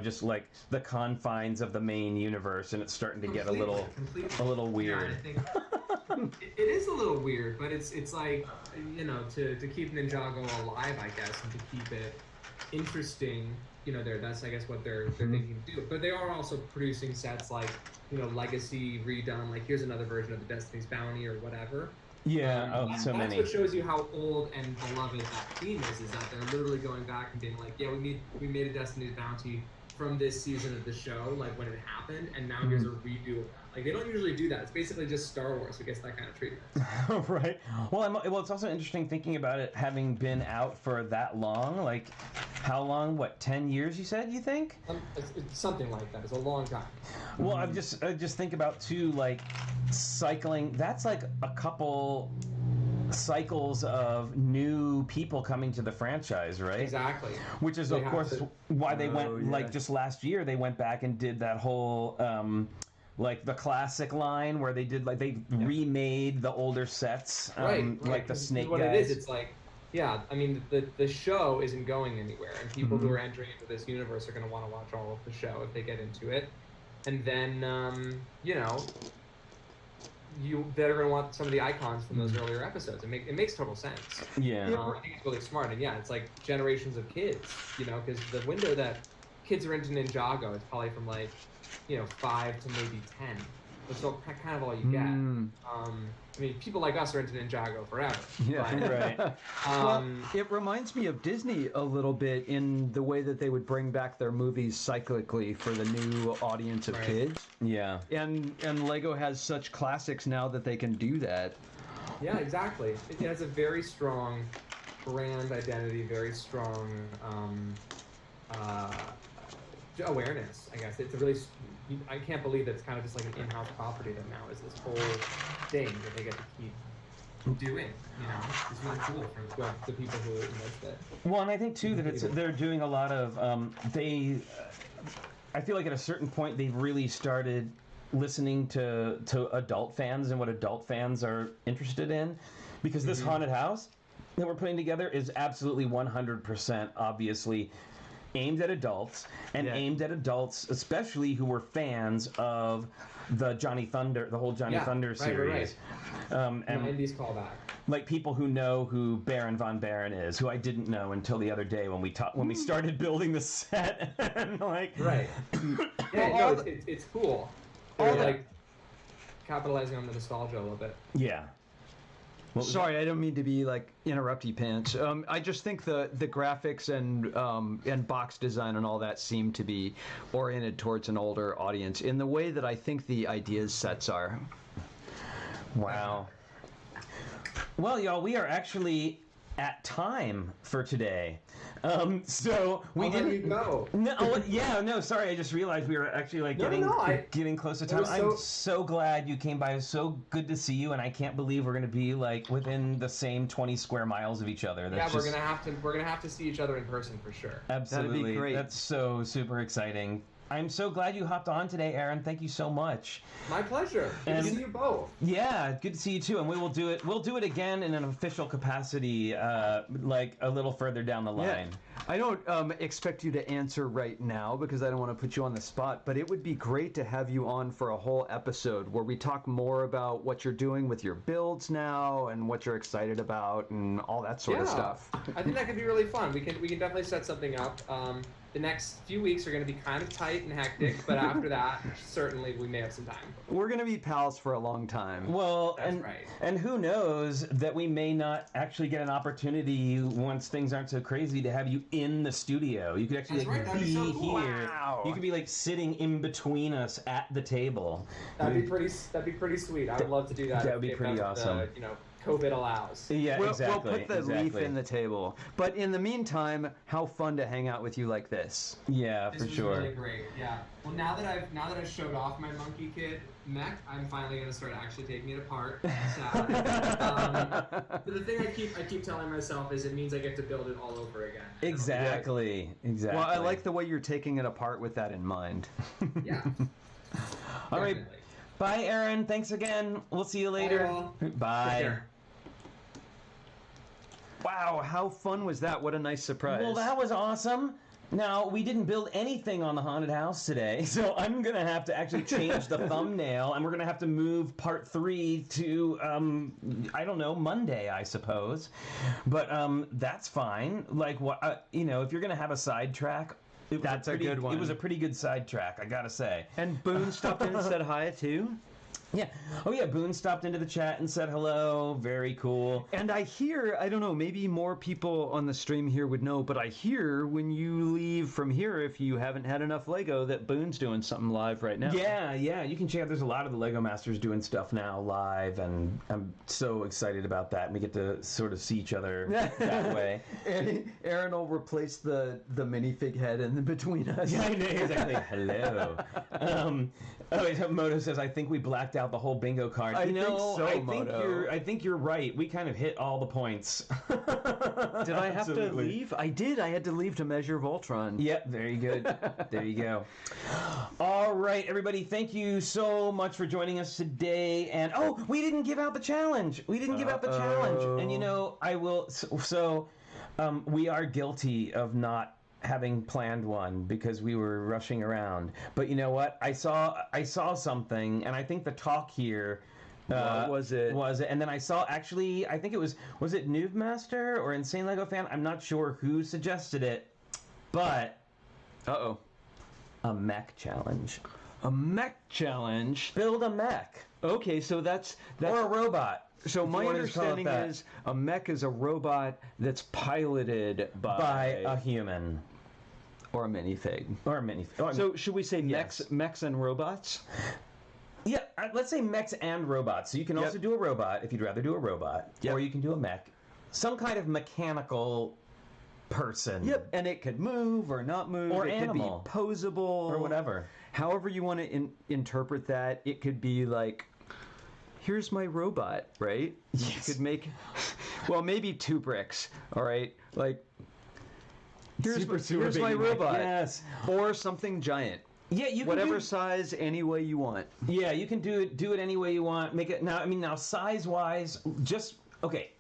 just like the confines of the main universe, and it's starting to get a little weird. Yeah, I think it is a little weird, but it's like, to keep Ninjago alive, I guess, and to keep it interesting, that's, I guess, what they're thinking to do. But they are also producing sets like, Legacy redone, like here's another version of the Destiny's Bounty or whatever. That's many. That's what shows you how old and beloved that theme is that they're literally going back and being like, we made a Destiny's Bounty from this season of the show, like when it happened, and now here's a redo of that. Like, they don't usually do that. It's basically just Star Wars who gets that kind of treatment. Right. Well, it's also interesting thinking about it having been out for that long. Like, how long? What, 10 years, you said, you think? It's something like that. It's a long time. Well, I just think about, too, like, cycling. That's like a couple cycles of new people coming to the franchise, right? Exactly. Which is, of course, why they went, like, just last year, they went back and did that whole... like the classic line where they did remade the older sets, like the Snake what guys. It is, it's like, I mean, the show isn't going anywhere, and people who are entering into this universe are going to want to watch all of the show if they get into it, and then they're going to want some of the icons from those earlier episodes. It makes total sense. I think it's really smart, and it's like generations of kids, because the window that kids are into Ninjago is probably from like 5 to maybe 10. That's kind of all you get. I mean, people like us are into Ninjago forever. Yeah, right. Well, it reminds me of Disney a little bit in the way that they would bring back their movies cyclically for the new audience of kids. Yeah. And Lego has such classics now that they can do that. Yeah, exactly. It has a very strong brand identity, very strong awareness, I guess. It's a really... I can't believe that it's kind of just like an in-house property that now is this whole thing that they get to keep doing. It's really cool for the people who invest it. Well, and I think too that they're doing a lot of I feel like at a certain point they've really started listening to adult fans and what adult fans are interested in, because this haunted house, that we're putting together is absolutely 100% obviously aimed at adults, and aimed at adults especially who were fans of the whole Johnny Thunder series. And 90s callback. Like people who know who Baron von Baron is, who I didn't know until the other day when we started building the set. And like, right. Yeah, no, it's cool. They're like capitalizing on the nostalgia a little bit. Yeah. Sorry, I don't mean to be like interrupt you, Pants. I just think the graphics and box design and all that seem to be oriented towards an older audience in the way that I think the ideas sets are. Wow. Well, y'all, we are actually at time for today. So we didn't. You go. No, sorry. I just realized we were actually like getting close to time. I'm so glad you came by. It's so good to see you, and I can't believe we're gonna be like within the same 20 square miles of each other. We're gonna have to see each other in person for sure. Absolutely, that'd be great. That's so super exciting. I'm so glad you hopped on today, Aaron. Thank you so much. My pleasure. Good to see you both. Yeah, good to see you too. And we will do it. We'll do it again in an official capacity, like a little further down the line. Yeah. I don't expect you to answer right now because I don't want to put you on the spot, but it would be great to have you on for a whole episode where we talk more about what you're doing with your builds now and what you're excited about and all that sort of stuff. I think that could be really fun. We can definitely set something up. The next few weeks are going to be kind of tight and hectic, but after that, certainly we may have some time. We're going to be pals for a long time. Well, and who knows that we may not actually get an opportunity once things aren't so crazy to have you in the studio. You could actually be so cool. Here. Wow. You could be like sitting in between us at the table. That'd be pretty sweet. I would love to do that. That would be pretty awesome. COVID allows. Yeah, exactly. We'll put the leaf in the table. But in the meantime, how fun to hang out with you like this. Yeah, for sure. This was really great. Yeah. Well, now that I've showed off my Monkey Kid mech, I'm finally gonna start actually taking it apart. But the thing I keep telling myself is it means I get to build it all over again. Exactly. Well, I like the way you're taking it apart with that in mind. Yeah. All right. Bye, Aaron. Thanks again. We'll see you later. Bye. Wow, how fun was that? What a nice surprise. Well, that was awesome. Now, we didn't build anything on the haunted house today, so I'm going to have to actually change the thumbnail, and we're going to have to move part 3 to, I don't know, Monday, I suppose. But that's fine. Like, if you're going to have a sidetrack, that's a good one. It was a pretty good sidetrack, I got to say. And Boone stopped in and said hi, too. Yeah. Oh, yeah. Boone stopped into the chat and said hello. Very cool. And I hear, I don't know, maybe more people on the stream here would know, but I hear when you leave from here, if you haven't had enough Lego, that Boone's doing something live right now. Yeah. You can check out. There's a lot of the Lego Masters doing stuff now live, and I'm so excited about that. And we get to sort of see each other that way. And Aaron will replace the minifig head in between us. Yeah, exactly. Hello. Moto says, I think we blacked out the whole bingo card. I think you're right. We kind of hit all the points. Did I have to leave? I did. I had to leave to measure Voltron. Yep, very good. There you go. All right, everybody. Thank you so much for joining us today. And we didn't give out the challenge. And I will. So, we are guilty of not having planned one because we were rushing around. But you know what? I saw something, and I think the talk here what was it? And then I saw, actually, I think it was it Noob Master or Insane Lego Fan? I'm not sure who suggested it, but a mech challenge. A mech challenge? Build a mech. Okay, so that's or a robot. So my understanding is a mech is a robot that's piloted by a human. Or a minifig. So should we say mechs and robots? Yeah, let's say mechs and robots. So you can also do a robot if you'd rather do a robot. Or you can do a mech. Some kind of mechanical person. Yep, and it could move or not move. Or it animal. Could be posable. Or whatever. However you want to interpret that, it could be like, here's my robot, right? Yes. You could make, well, maybe 2 bricks, all right? Like, here's my robot. Yes. Or something giant. Yeah, you can whatever size, any way you want. Yeah, you can do it any way you want. Make it now. I mean, now size-wise, just okay.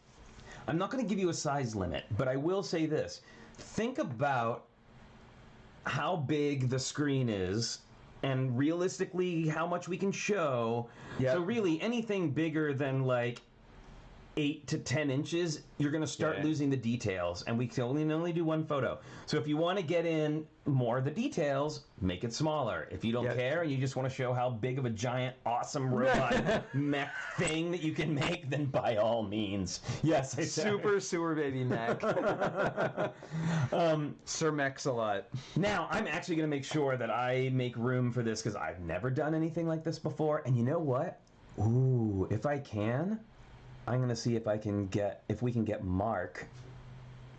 I'm not going to give you a size limit, but I will say this. Think about how big the screen is and realistically how much we can show. Yep. So really anything bigger than like 8 to 10 inches, you're going to start losing the details, and we can only do one photo. So if you want to get in more of the details, make it smaller. If you don't care and you just want to show how big of a giant, awesome robot mech thing that you can make, then by all means. Yes, Super Sewer Baby mech. Sir Mech-a-lot. Now, I'm actually going to make sure that I make room for this because I've never done anything like this before. And you know what? Ooh, if I can, I'm going to see if we can get Mark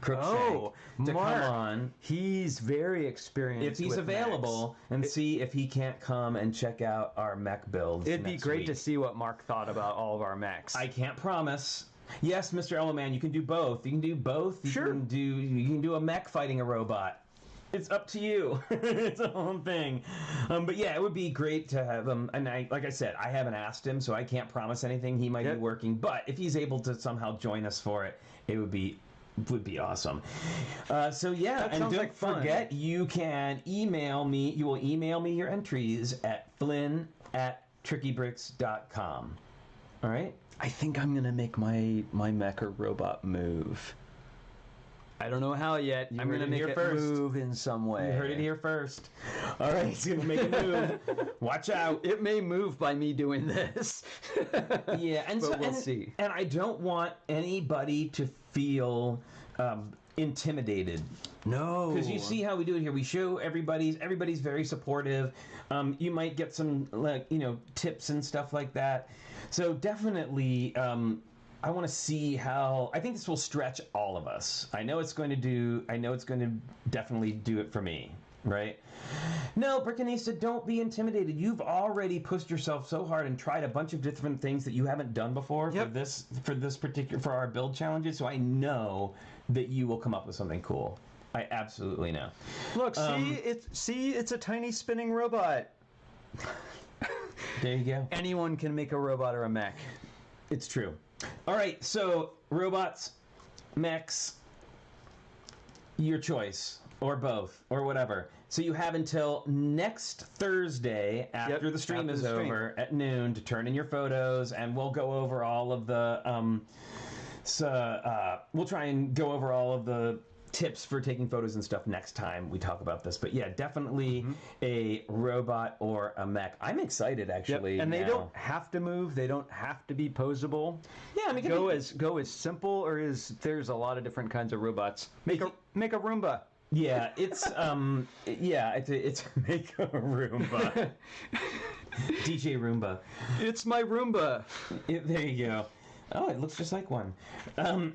Crookshank to come on. He's very experienced. If he's available, and see if he can't come and check out our mech builds. It'd be great to see what Mark thought about all of our mechs. I can't promise. Yes, Mr. Elmo Man, you can do both. You can do both. You can do a mech fighting a robot. It's up to you. It's a whole thing. But yeah, it would be great to have him. And like I said, I haven't asked him, so I can't promise anything. He might be working. But if he's able to somehow join us for it, it would be awesome. So yeah, and don't forget, you can email me. You will email me your entries at flynn@TrickyBricks.com. All right? I think I'm going to make my mecha robot move. I don't know how yet. I'm going to make it move in some way. You heard it here first. All right, he's going to make a move. Watch out. It may move by me doing this. Yeah, and but we'll see. And I don't want anybody to feel intimidated. No. Because you see how we do it here. We show everybody's very supportive. You might get some tips and stuff like that. So definitely I want to see how. I think this will stretch all of us. I know it's going to definitely do it for me, right? No, Brickanista, don't be intimidated. You've already pushed yourself so hard and tried a bunch of different things that you haven't done before for our build challenges. So I know that you will come up with something cool. I absolutely know. Look, it's a tiny spinning robot. There you go. Anyone can make a robot or a mech. It's true. All right, so robots, mechs, your choice, or both, or whatever. So you have until next Thursday after the stream is over at noon to turn in your photos, and we'll go over all of the we'll try and go over all of the tips for taking photos and stuff next time we talk about this. But yeah, definitely a robot or a mech. I'm excited actually. And they don't have to move. They don't have to be posable. Yeah, I mean, go as simple or there's a lot of different kinds of robots. Make a Roomba. Yeah, it's it's make a Roomba. DJ Roomba. It's my Roomba. There you go. Oh, it looks just like one.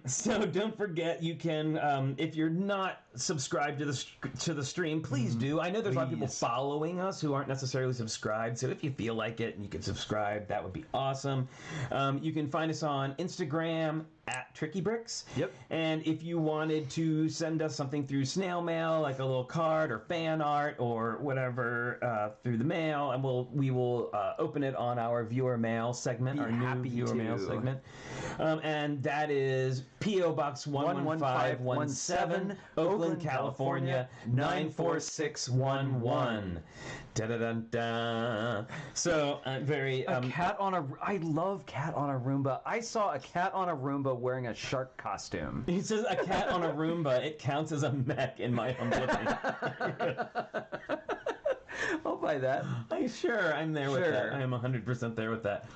So don't forget, you can, if you're not subscribed to the stream, please do. I know there's a lot of people following us who aren't necessarily subscribed, so if you feel like it and you can subscribe, that would be awesome. You can find us on Instagram at TrickyBricks. Yep. And if you wanted to send us something through snail mail, like a little card or fan art or whatever through the mail, and we will open it on our viewer mail segment, our new viewer mail segment. And that is P.O. Box 11517, Oakland, California 94611. Da-da-dun-da. So, very... I love cat on a Roomba. I saw a cat on a Roomba wearing a shark costume. He says a cat on a Roomba. It counts as a mech in my humble opinion. I'll buy that. I'm there with that. I am 100% there with that.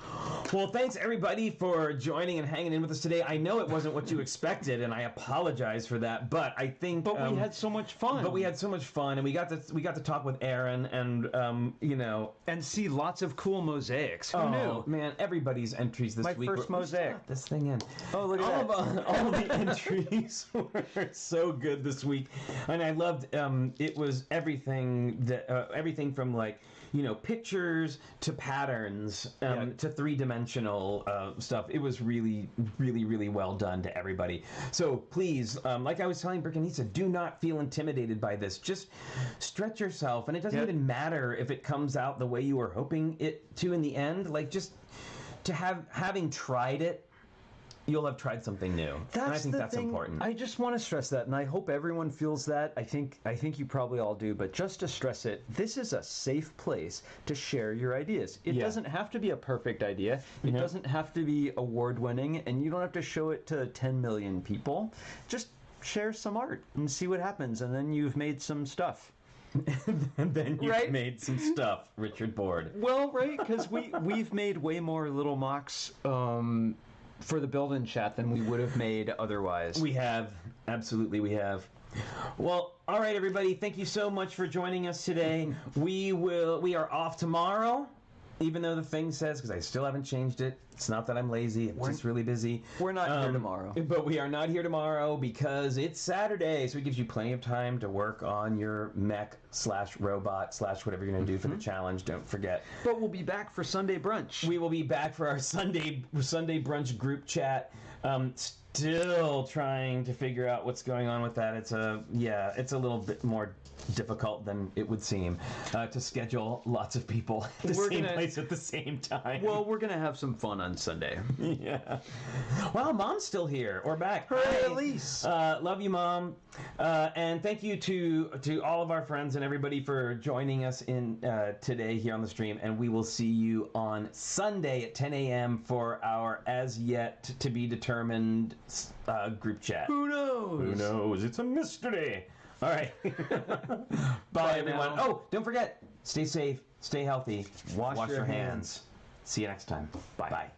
Well, thanks everybody for joining and hanging in with us today. I know it wasn't what you expected, and I apologize for that. But I think, we had so much fun. and we got to talk with Aaron, and and see lots of cool mosaics. Who knew? Man, everybody's entries this week. My first mosaic. Got this thing in. Oh, look at that! All the entries were so good this week, and I loved. It was everything from pictures to patterns to three-dimensional stuff. It was really, really, really well done to everybody. So please, like I was telling Brickanisa, do not feel intimidated by this. Just stretch yourself, and it doesn't even matter if it comes out the way you were hoping it to in the end. Like, just to having tried it, you'll have tried something new. And I think that's important. I just want to stress that, and I hope everyone feels that. I think you probably all do, but just to stress it, this is a safe place to share your ideas. It doesn't have to be a perfect idea. It doesn't have to be award-winning, and you don't have to show it to 10 million people. Just share some art and see what happens, and then you've made some stuff. And then you've made some stuff, Richard Board. Well, right, because we've made way more little mocks for the build-in chat than we would have made otherwise. We have. Absolutely, we have. Well, all right, everybody. Thank you so much for joining us today. We are off tomorrow, even though the thing says, because I still haven't changed it. It's not that I'm lazy. I'm just really busy. We're not here tomorrow. But we are not here tomorrow because it's Saturday, so it gives you plenty of time to work on your mech/robot/ whatever you're going to do for the challenge. Don't forget. But we'll be back for Sunday brunch. We will be back for our Sunday brunch group chat. Still trying to figure out what's going on with that. It's a little bit more difficult than it would seem to schedule lots of people at the same place at the same time. Well, we're gonna have some fun on Sunday. Yeah. Well, Mom's still here or back. Hooray, Elise! Love you, Mom, and thank you to all of our friends and everybody for joining us in today here on the stream. And we will see you on Sunday at 10 a.m. for our as yet to be determined group chat. Who knows? Who knows? It's a mystery. All right. Bye, everyone. Now. Oh, don't forget, stay safe, stay healthy, wash your hands. See you next time. Bye. Bye.